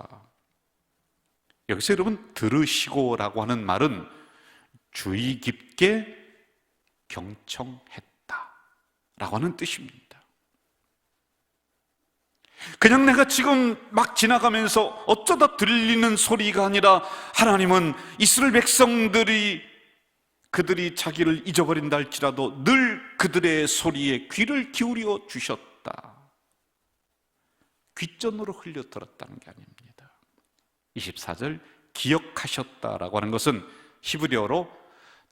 여기서 여러분, 들으시고라고 하는 말은 주의 깊게 경청했다 라고 하는 뜻입니다. 그냥 내가 지금 막 지나가면서 어쩌다 들리는 소리가 아니라 하나님은 이스라엘 백성들이 그들이 자기를 잊어버린다 할지라도 늘 그들의 소리에 귀를 기울여 주셨다. 귓전으로 흘려 들었다는 게 아닙니다. 24절 기억하셨다라고 하는 것은 히브리어로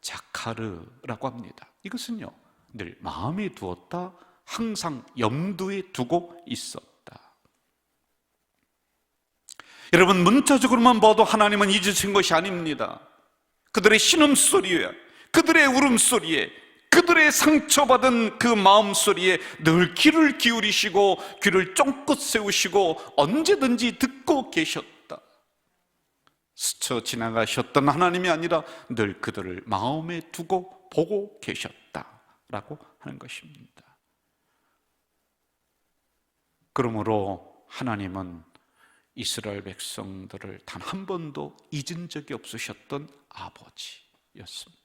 자카르라고 합니다. 이것은요, 늘 마음에 두었다, 항상 염두에 두고 있었다. 여러분, 문자적으로만 봐도 하나님은 잊으신 것이 아닙니다. 그들의 신음소리에, 그들의 울음소리에, 그들의 상처받은 그 마음소리에 늘 귀를 기울이시고 귀를 쫑긋 세우시고 언제든지 듣고 계셨다. 스쳐 지나가셨던 하나님이 아니라 늘 그들을 마음에 두고 보고 계셨다라고 하는 것입니다. 그러므로 하나님은 이스라엘 백성들을 단 한 번도 잊은 적이 없으셨던 아버지였습니다.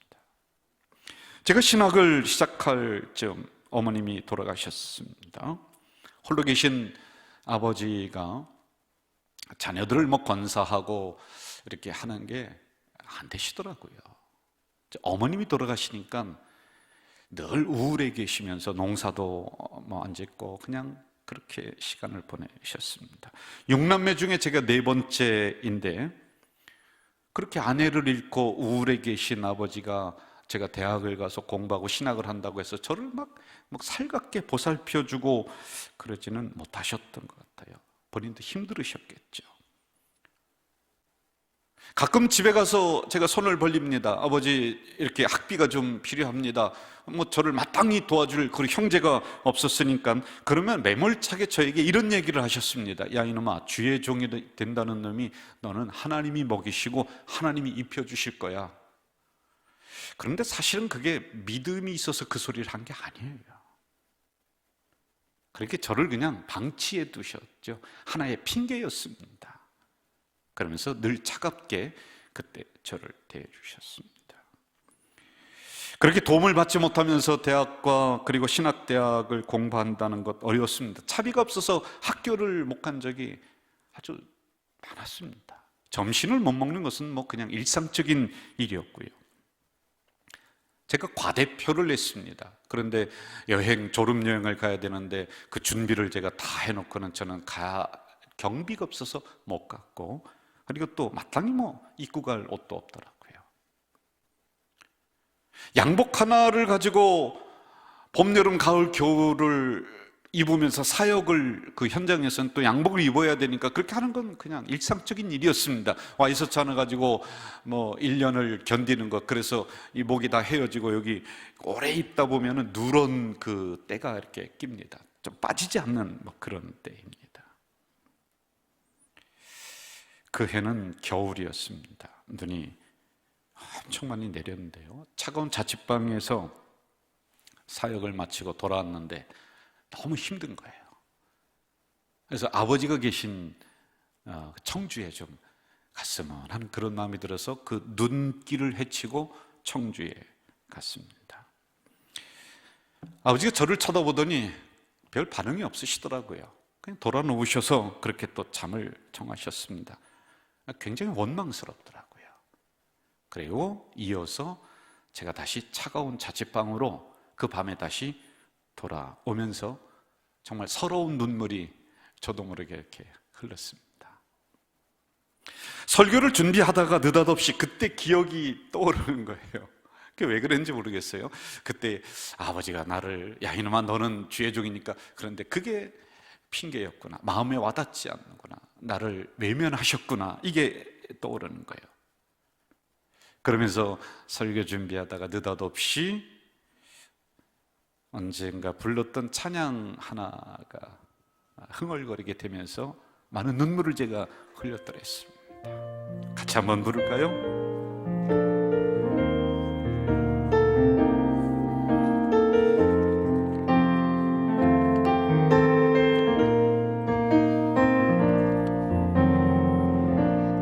제가 신학을 시작할 즈음 어머님이 돌아가셨습니다. 홀로 계신 아버지가 자녀들을 권사하고 이렇게 하는 게 안 되시더라고요. 어머님이 돌아가시니까 늘 우울해 계시면서 농사도 안 짓고 그냥 그렇게 시간을 보내셨습니다. 6남매 중에 제가 4번째인데 그렇게 아내를 잃고 우울해 계신 아버지가 제가 대학을 가서 공부하고 신학을 한다고 해서 저를 막 살갑게 보살펴주고 그러지는 못하셨던 것 같아요. 본인도 힘들으셨겠죠. 가끔 집에 가서 제가 손을 벌립니다. 아버지, 이렇게 학비가 좀 필요합니다. 저를 마땅히 도와줄 그 형제가 없었으니까. 그러면 매몰차게 저에게 이런 얘기를 하셨습니다. 야, 이놈아, 주의 종이 된다는 놈이 너는 하나님이 먹이시고 하나님이 입혀주실 거야. 그런데 사실은 그게 믿음이 있어서 그 소리를 한 게 아니에요. 그렇게 저를 그냥 방치해 두셨죠. 하나의 핑계였습니다. 그러면서 늘 차갑게 그때 저를 대해주셨습니다. 그렇게 도움을 받지 못하면서 대학과 그리고 신학대학을 공부한다는 것 어려웠습니다. 차비가 없어서 학교를 못 간 적이 아주 많았습니다. 점심을 못 먹는 것은 그냥 일상적인 일이었고요. 제가 과대표를 냈습니다. 그런데 졸업 여행을 가야 되는데 그 준비를 제가 다 해놓고는 저는 경비가 없어서 못 갔고, 그리고 또 마땅히 입고 갈 옷도 없더라고요. 양복 하나를 가지고 봄, 여름, 가을, 겨울을 입으면서 사역을 그 현장에서는 또 양복을 입어야 되니까 그렇게 하는 건 그냥 일상적인 일이었습니다. 와이셔츠 하나 가지고 1년을 견디는 것, 그래서 이 목이 다 헤어지고 여기 오래 입다 보면은 누런 그 때가 이렇게 낍니다. 좀 빠지지 않는 그런 때입니다. 그 해는 겨울이었습니다. 눈이 엄청 많이 내렸는데요, 차가운 자취방에서 사역을 마치고 돌아왔는데 너무 힘든 거예요. 그래서 아버지가 계신 청주에 좀 갔으면 하는 그런 마음이 들어서 그 눈길을 헤치고 청주에 갔습니다. 아버지가 저를 쳐다보더니 별 반응이 없으시더라고요. 그냥 돌아 누우셔서 그렇게 또 잠을 청하셨습니다. 굉장히 원망스럽더라고요. 그리고 이어서 제가 다시 차가운 자취방으로 그 밤에 다시 돌아오면서 정말 서러운 눈물이 저도 모르게 이렇게 흘렀습니다. 설교를 준비하다가 느닷없이 그때 기억이 떠오르는 거예요. 그게 왜 그랬는지 모르겠어요. 그때 아버지가 나를, 야 이놈아 너는 주의 종이니까, 그런데 그게 핑계였구나, 마음에 와닿지 않는구나, 나를 외면하셨구나, 이게 떠오르는 거예요. 그러면서 설교 준비하다가 느닷없이 언젠가 불렀던 찬양 하나가 흥얼거리게 되면서 많은 눈물을 제가 흘렸더랬습니다. 같이 한번 부를까요?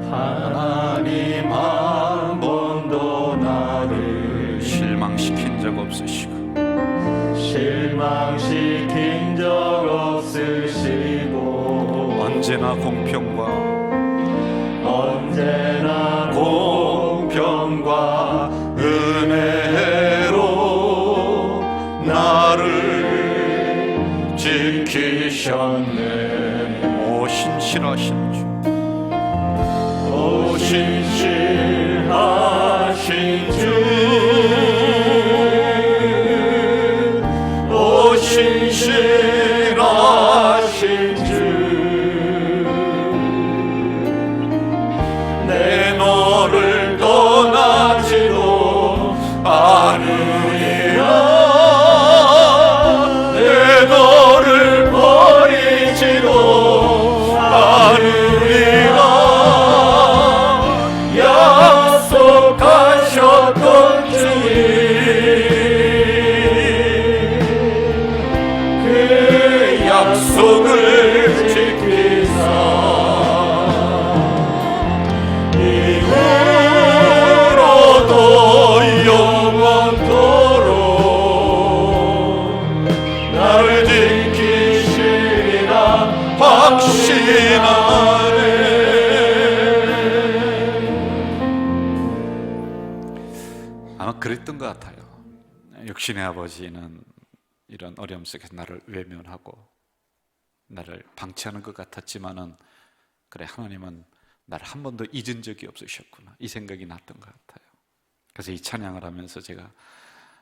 하나님 한 번도 나를 실망시킨 적 없으시고 실망시킨 적 없으시고 언제나 공평과 은혜로 나를 지키셨네. 오 신실하신 주, 오 신실하신 주, 오 신실하신 주, 내 너를 떠나지도 않으리라, 내 너를 버리지도 않으리라, 약속하셨던 주님, 그 약속을 지키사 이후로도 영원토록 나를 지키시리라 확신하네. 아마 그랬던 것 같아요. 육신의 아버지는 이런 어려움 속에서 나를 외면하고 나를 방치하는 것 같았지만은, 그래 하나님은 나를 한 번도 잊은 적이 없으셨구나, 이 생각이 났던 것 같아요. 그래서 이 찬양을 하면서 제가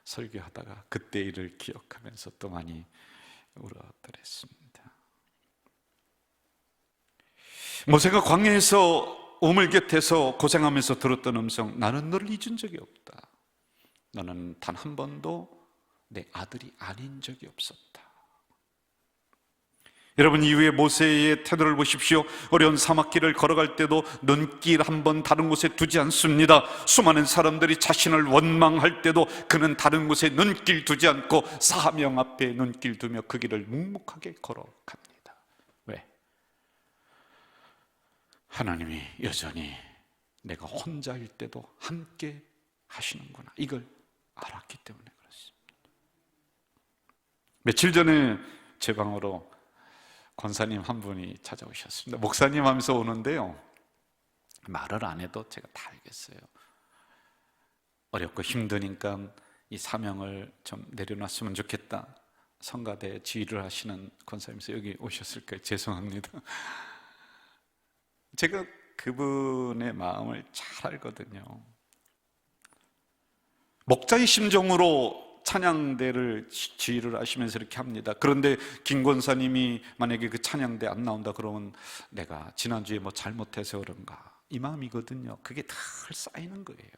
설교하다가 그때 일을 기억하면서 또 많이 울었더랬습니다. 모세가 광야에서 우물 곁에서 고생하면서 들었던 음성, 나는 너를 잊은 적이 없다, 너는 단 한 번도 내 아들이 아닌 적이 없었다. 여러분, 이후에 모세의 태도를 보십시오. 어려운 사막길을 걸어갈 때도 눈길 한 번 다른 곳에 두지 않습니다. 수많은 사람들이 자신을 원망할 때도 그는 다른 곳에 눈길 두지 않고 사명 앞에 눈길 두며 그 길을 묵묵하게 걸어갑니다. 왜? 하나님이 여전히 내가 혼자일 때도 함께 하시는구나, 이걸 알았기 때문에 그렇습니다. 며칠 전에 제 방으로 권사님 한 분이 찾아오셨습니다. 목사님 하면서 오는데요, 말을 안 해도 제가 다 알겠어요. 어렵고 힘드니까 이 사명을 좀 내려놨으면 좋겠다. 성가대 지휘를 하시는 권사님께서 여기 오셨을까요? 죄송합니다. 제가 그분의 마음을 잘 알거든요. 목자의 심정으로 찬양대를 지휘를 하시면서 이렇게 합니다. 그런데 김 권사님이 만약에 그 찬양대 안 나온다 그러면 내가 지난주에 뭐 잘못해서 그런가, 이 마음이거든요. 그게 늘 쌓이는 거예요.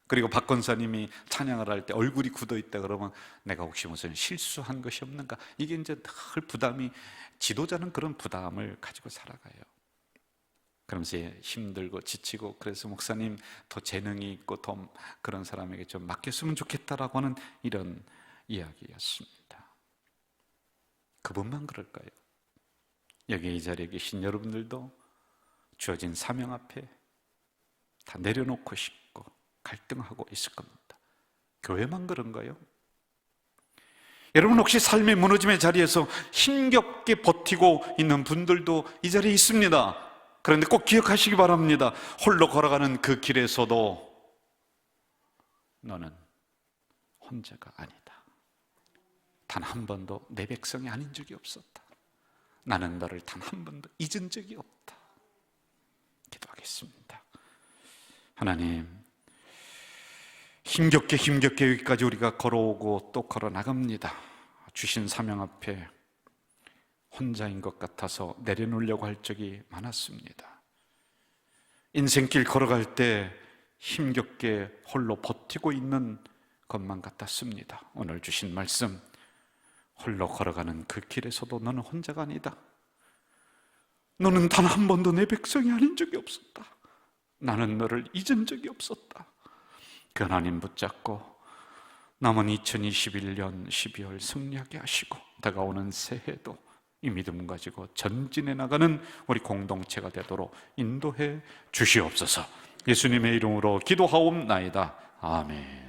그리고 박 권사님이 찬양을 할 때 얼굴이 굳어있다 그러면 내가 혹시 무슨 실수한 것이 없는가, 이게 이제 늘 부담이, 지도자는 그런 부담을 가지고 살아가요. 그러면서 힘들고 지치고, 그래서 목사님 더 재능이 있고 더 그런 사람에게 좀 맡겼으면 좋겠다라고 하는 이런 이야기였습니다. 그분만 그럴까요? 여기 이 자리에 계신 여러분들도 주어진 사명 앞에 다 내려놓고 싶고 갈등하고 있을 겁니다. 교회만 그런가요? 여러분 혹시 삶의 무너짐의 자리에서 힘겹게 버티고 있는 분들도 이 자리에 있습니다. 그런데 꼭 기억하시기 바랍니다. 홀로 걸어가는 그 길에서도 너는 혼자가 아니다. 단 한 번도 내 백성이 아닌 적이 없었다. 나는 너를 단 한 번도 잊은 적이 없다. 기도하겠습니다. 하나님, 힘겹게 여기까지 우리가 걸어오고 또 걸어 나갑니다. 주신 사명 앞에 혼자인 것 같아서 내려놓으려고 할 적이 많았습니다. 인생길 걸어갈 때 힘겹게 홀로 버티고 있는 것만 같았습니다. 오늘 주신 말씀, 홀로 걸어가는 그 길에서도 너는 혼자가 아니다. 너는 단 한 번도 내 백성이 아닌 적이 없었다. 나는 너를 잊은 적이 없었다. 그 하나님 붙잡고 남은 2021년 12월 승리하게 하시고 다가오는 새해도 이 믿음 가지고 전진해 나가는 우리 공동체가 되도록 인도해 주시옵소서. 예수님의 이름으로 기도하옵나이다. 아멘.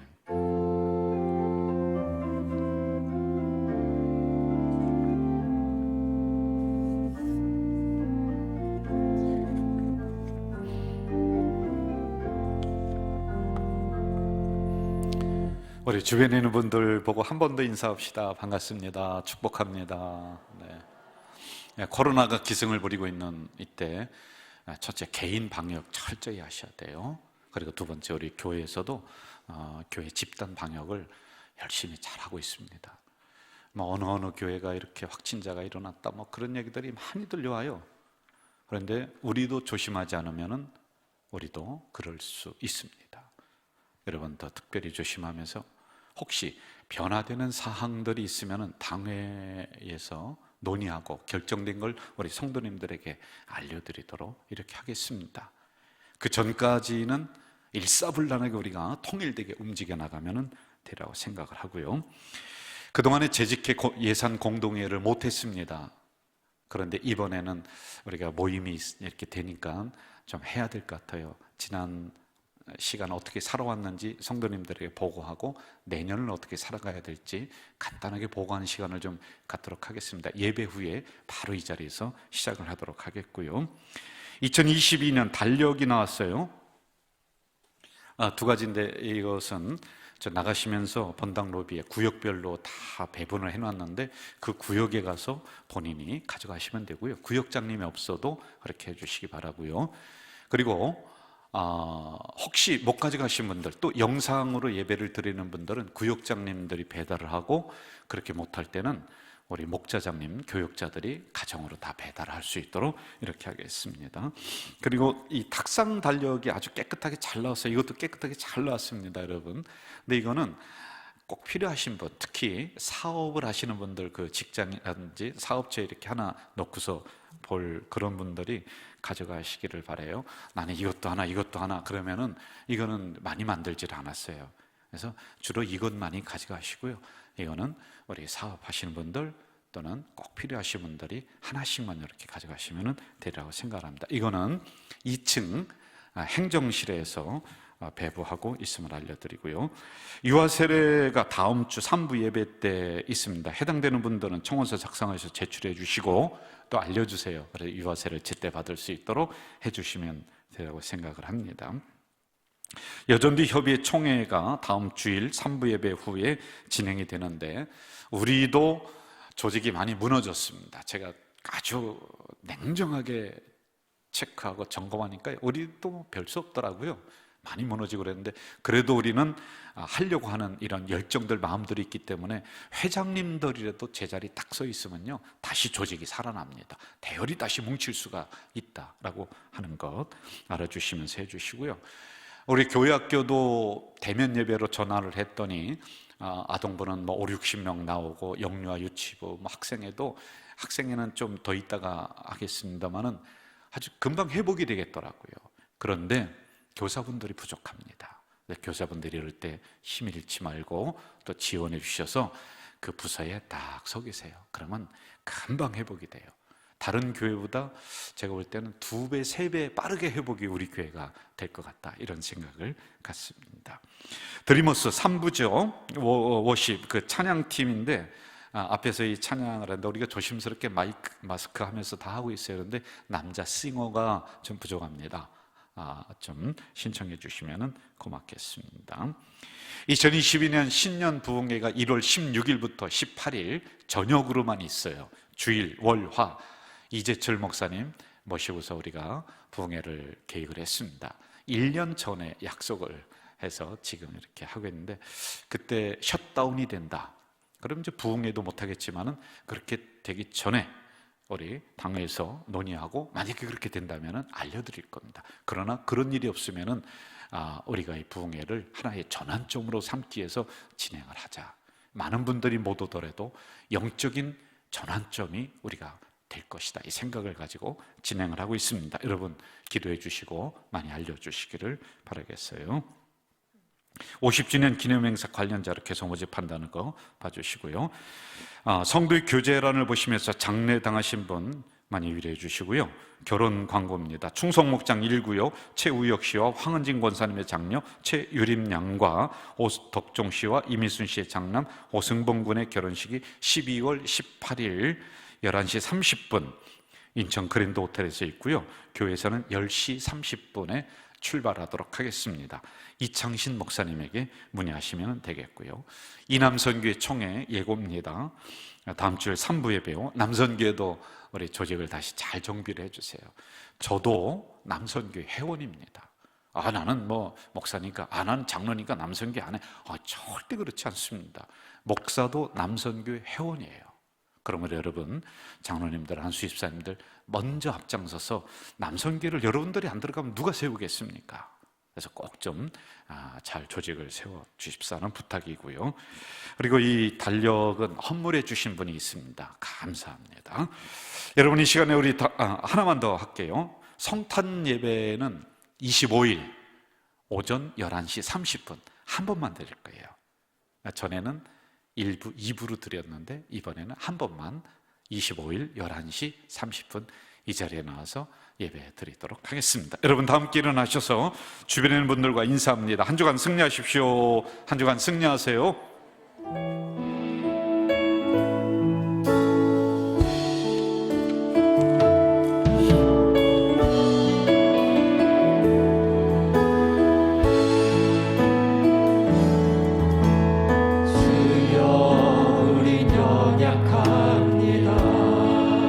우리 주변에 있는 분들 보고 한 번 더 인사합시다. 반갑습니다. 축복합니다. 네. 코로나가 기승을 부리고 있는 이때 첫째, 개인 방역 철저히 하셔야 돼요. 그리고 두 번째, 우리 교회에서도 교회 집단 방역을 열심히 잘하고 있습니다. 뭐 어느 교회가 이렇게 확진자가 일어났다 뭐 그런 얘기들이 많이 들려와요. 그런데 우리도 조심하지 않으면 우리도 그럴 수 있습니다. 여러분 더 특별히 조심하면서 혹시 변화되는 사항들이 있으면 당회에서 논의하고 결정된 걸 우리 성도님들에게 알려드리도록 이렇게 하겠습니다. 그 전까지는 일사불란하게 우리가 통일되게 움직여 나가면 되라고 생각을 하고요. 그동안에 재직회 예산 공동회의를 못했습니다. 그런데 이번에는 우리가 모임이 이렇게 되니까 좀 해야 될 것 같아요. 지난 시간 어떻게 살아왔는지 성도님들에게 보고하고 내년을 어떻게 살아가야 될지 간단하게 보고하는 시간을 좀 갖도록 하겠습니다. 예배 후에 바로 이 자리에서 시작을 하도록 하겠고요. 2022년 달력이 나왔어요. 두 가지인데 이것은 저 나가시면서 본당 로비에 구역별로 다 배분을 해놨는데 그 구역에 가서 본인이 가져가시면 되고요. 구역장님이 없어도 그렇게 해주시기 바라고요. 그리고 혹시 못 가져가신 분들, 또 영상으로 예배를 드리는 분들은 구역장님들이 배달을 하고, 그렇게 못할 때는 우리 목자장님, 교역자들이 가정으로 다 배달할 수 있도록 이렇게 하겠습니다. 그리고 이 탁상 달력이 아주 깨끗하게 잘 나왔어요. 이것도 깨끗하게 잘 나왔습니다, 여러분. 근데 이거는 꼭 필요하신 분, 특히 사업을 하시는 분들, 그 직장이라든지 사업체에 이렇게 하나 놓고서 볼 그런 분들이 가져가시기를 바라요. 나는 이것도 하나 이것도 하나 그러면은 이거는 많이 만들질 않았어요. 그래서 주로 이것 많이 가져가시고요. 이거는 우리 사업하시는 분들 또는 꼭 필요하신 분들이 하나씩만 이렇게 가져가시면 되리라고 생각합니다. 이거는 2층 행정실에서 배부하고 있음을 알려드리고요. 유아 세례가 다음 주 3부 예배 때 있습니다. 해당되는 분들은 청원서 작성해서 제출해 주시고 또 알려주세요. 그래서 유아 세례를 제때 받을 수 있도록 해주시면 되라고 생각을 합니다. 여전도 협의회 총회가 다음 주일 3부 예배 후에 진행이 되는데 우리도 조직이 많이 무너졌습니다. 제가 아주 냉정하게 체크하고 점검하니까 우리도 별 수 없더라고요. 많이 무너지고 그랬는데 그래도 우리는 하려고 하는 이런 열정들, 마음들이 있기 때문에 회장님들이라도 제자리 딱 서 있으면요 다시 조직이 살아납니다. 대열이 다시 뭉칠 수가 있다라고 하는 것 알아주시면서 해주시고요. 우리 교회학교도 대면 예배로 전환을 했더니 아동부는 뭐 5, 60명 나오고 영유아 유치부 뭐 학생회는 좀 더 있다가 하겠습니다만은 아주 금방 회복이 되겠더라고요. 그런데 교사분들이 부족합니다. 교사분들이 이럴 때 힘 잃지 말고 또 지원해 주셔서 그 부서에 딱 서 계세요. 그러면 금방 회복이 돼요. 다른 교회보다 제가 볼 때는 2배, 3배 빠르게 회복이 우리 교회가 될 것 같다 이런 생각을 갖습니다. 드리머스 3부죠. 워십 그 찬양팀인데 앞에서 이 찬양을 하는데 우리가 조심스럽게 마스크 하면서 다 하고 있어요. 그런데 남자 싱어가 좀 부족합니다. 좀 신청해 주시면 고맙겠습니다. 2022년 신년 부흥회가 1월 16일부터 18일 저녁으로만 있어요. 주일, 월, 화 이재철 목사님 모시고서 우리가 부흥회를 계획을 했습니다. 1년 전에 약속을 해서 지금 이렇게 하고 있는데 그때 셧다운이 된다. 그럼 이제 부흥회도 못하겠지만은 그렇게 되기 전에 우리 당에서 논의하고 만약에 그렇게 된다면 알려드릴 겁니다. 그러나 그런 일이 없으면은 우리가 이 부흥회를 하나의 전환점으로 삼기 위해서 진행을 하자. 많은 분들이 못 오더라도 영적인 전환점이 우리가 될 것이다. 이 생각을 가지고 진행을 하고 있습니다. 여러분 기도해 주시고 많이 알려주시기를 바라겠어요. 50주년 기념행사 관련자로 계속 모집한다는 거 봐주시고요. 성도 교제란을 보시면서 장례 당하신 분 많이 위로해 주시고요. 결혼 광고입니다. 충성목장 1구요 최우혁 씨와 황은진 권사님의 장녀 최유림 양과 오덕종 씨와 이미순 씨의 장남 오승봉 군의 결혼식이 12월 18일 11시 30분 인천 그랜드 호텔에서 있고요. 교회에서는 10시 30분에 출발하도록 하겠습니다. 이창신 목사님에게 문의하시면 되겠고요. 이남선교회 총회 예고입니다. 다음 주에 3부 예배요. 남선교회도 우리 조직을 다시 잘 정비를 해주세요. 저도 남선교회 회원입니다. 나는 뭐 목사니까, 나는 장로니까 남선교회 안 해. 절대 그렇지 않습니다. 목사도 남선교회 회원이에요. 그러면 여러분, 장로님들, 한수집사님들 먼저 앞장서서 남선교회를 여러분들이 안 들어가면 누가 세우겠습니까? 그래서 꼭 좀 잘 조직을 세워 주십사는 부탁이고요. 그리고 이 달력은 헌물해 주신 분이 있습니다. 감사합니다. 여러분 이 시간에 우리 하나만 더 할게요. 성탄 예배는 25일 오전 11시 30분 한 번만 드릴 거예요. 전에는 1부, 2부로 드렸는데 이번에는 한 번만 25일 11시 30분 이 자리에 나와서 예배 드리도록 하겠습니다. 여러분 다 함께 일어나셔서 주변에 있는 분들과 인사합니다. 한 주간 승리하십시오. 한 주간 승리하세요.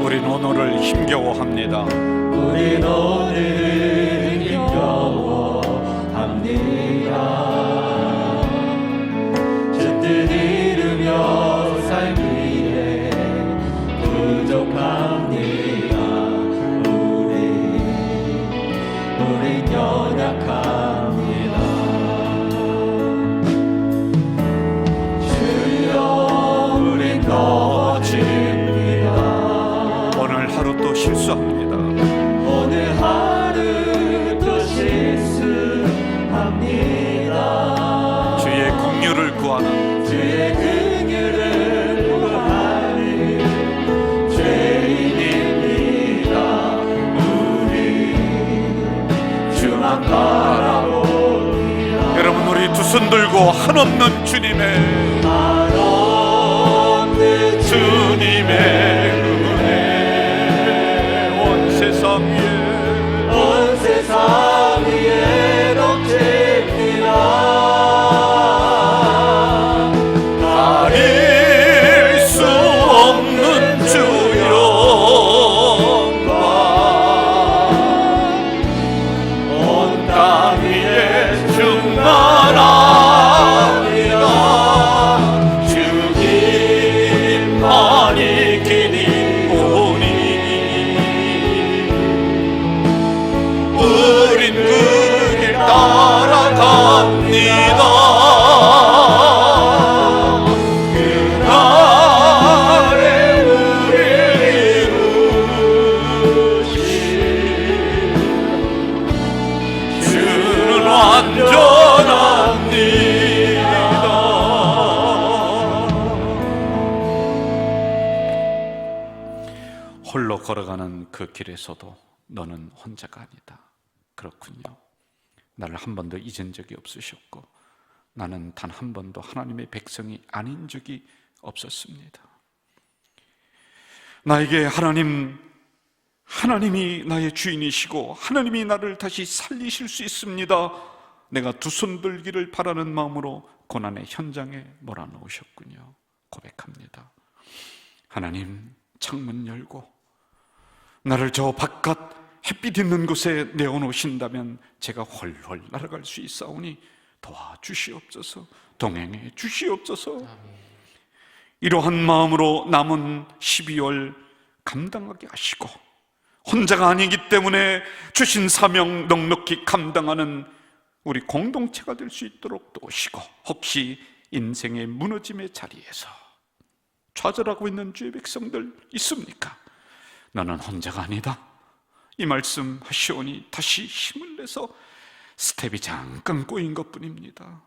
우린 오늘을 힘겨워합니다. 우린 오늘 힘겨워합니다. 주 뜻 이루며 살기 위해 부족합니다. 우린 연약합니다. 주여 우린 넘어집니다. 오늘 하루 또 실수합니다. 오늘 하루 또 실수합니다. 주의 긍휼을 구하는 주의 긍휼을 구하는 죄인입니다. 우리 주만 바라봅니다. 여러분 우리 두 손 들고 한없는 주님의 한없는 주님의 은혜 온 세상 위에 온 세상 위에 넘칩니다. 위에 충만합니다. 주님만이 길이 오니 우린 그 길 따라갑니다. 그날에 우리를 이루신 주는 완전합니다. 홀로 걸어가는 그 길에서도 너는 혼자가 아니다. 그렇군요. 나를 한 번도 잊은 적이 없으셨고 나는 단 한 번도 하나님의 백성이 아닌 적이 없었습니다. 나에게 하나님이 나의 주인이시고 하나님이 나를 다시 살리실 수 있습니다. 내가 두 손 들기를 바라는 마음으로 고난의 현장에 몰아넣으셨군요. 고백합니다. 하나님, 창문 열고 나를 저 바깥 햇빛 있는 곳에 내어놓으신다면 제가 훨훨 날아갈 수 있사오니 도와주시옵소서, 동행해 주시옵소서. 이러한 마음으로 남은 12월 감당하게 하시고 혼자가 아니기 때문에 주신 사명 넉넉히 감당하는 우리 공동체가 될 수 있도록 도우시고, 혹시 인생의 무너짐의 자리에서 좌절하고 있는 주의 백성들 있습니까? 너는 혼자가 아니다, 이 말씀 하시오니 다시 힘을 내서 스텝이 잠깐 꼬인 것뿐입니다.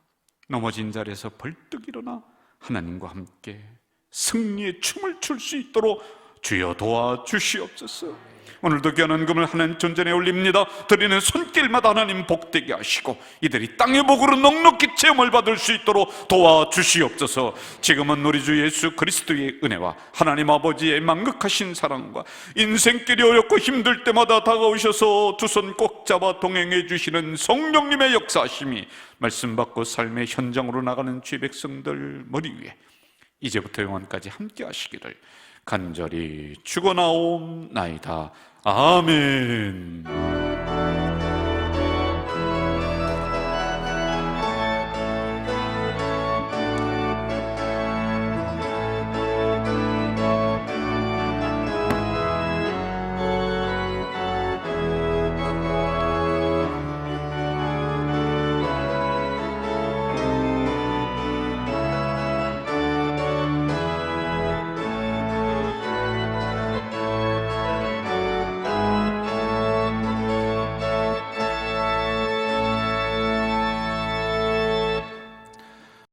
넘어진 자리에서 벌떡 일어나 하나님과 함께 승리의 춤을 출 수 있도록 주여 도와주시옵소서. 오늘도 귀한 금을 하나님 존전에 올립니다. 드리는 손길마다 하나님 복되게 하시고 이들이 땅의 복으로 넉넉히 체험을 받을 수 있도록 도와주시옵소서. 지금은 우리 주 예수 그리스도의 은혜와 하나님 아버지의 만극하신 사랑과 인생길이 어렵고 힘들 때마다 다가오셔서 두 손 꼭 잡아 동행해 주시는 성령님의 역사하심이 말씀 받고 삶의 현장으로 나가는 주의 백성들 머리 위에 이제부터 영원까지 함께 하시기를 간절히 축원하옵나이다. 아멘.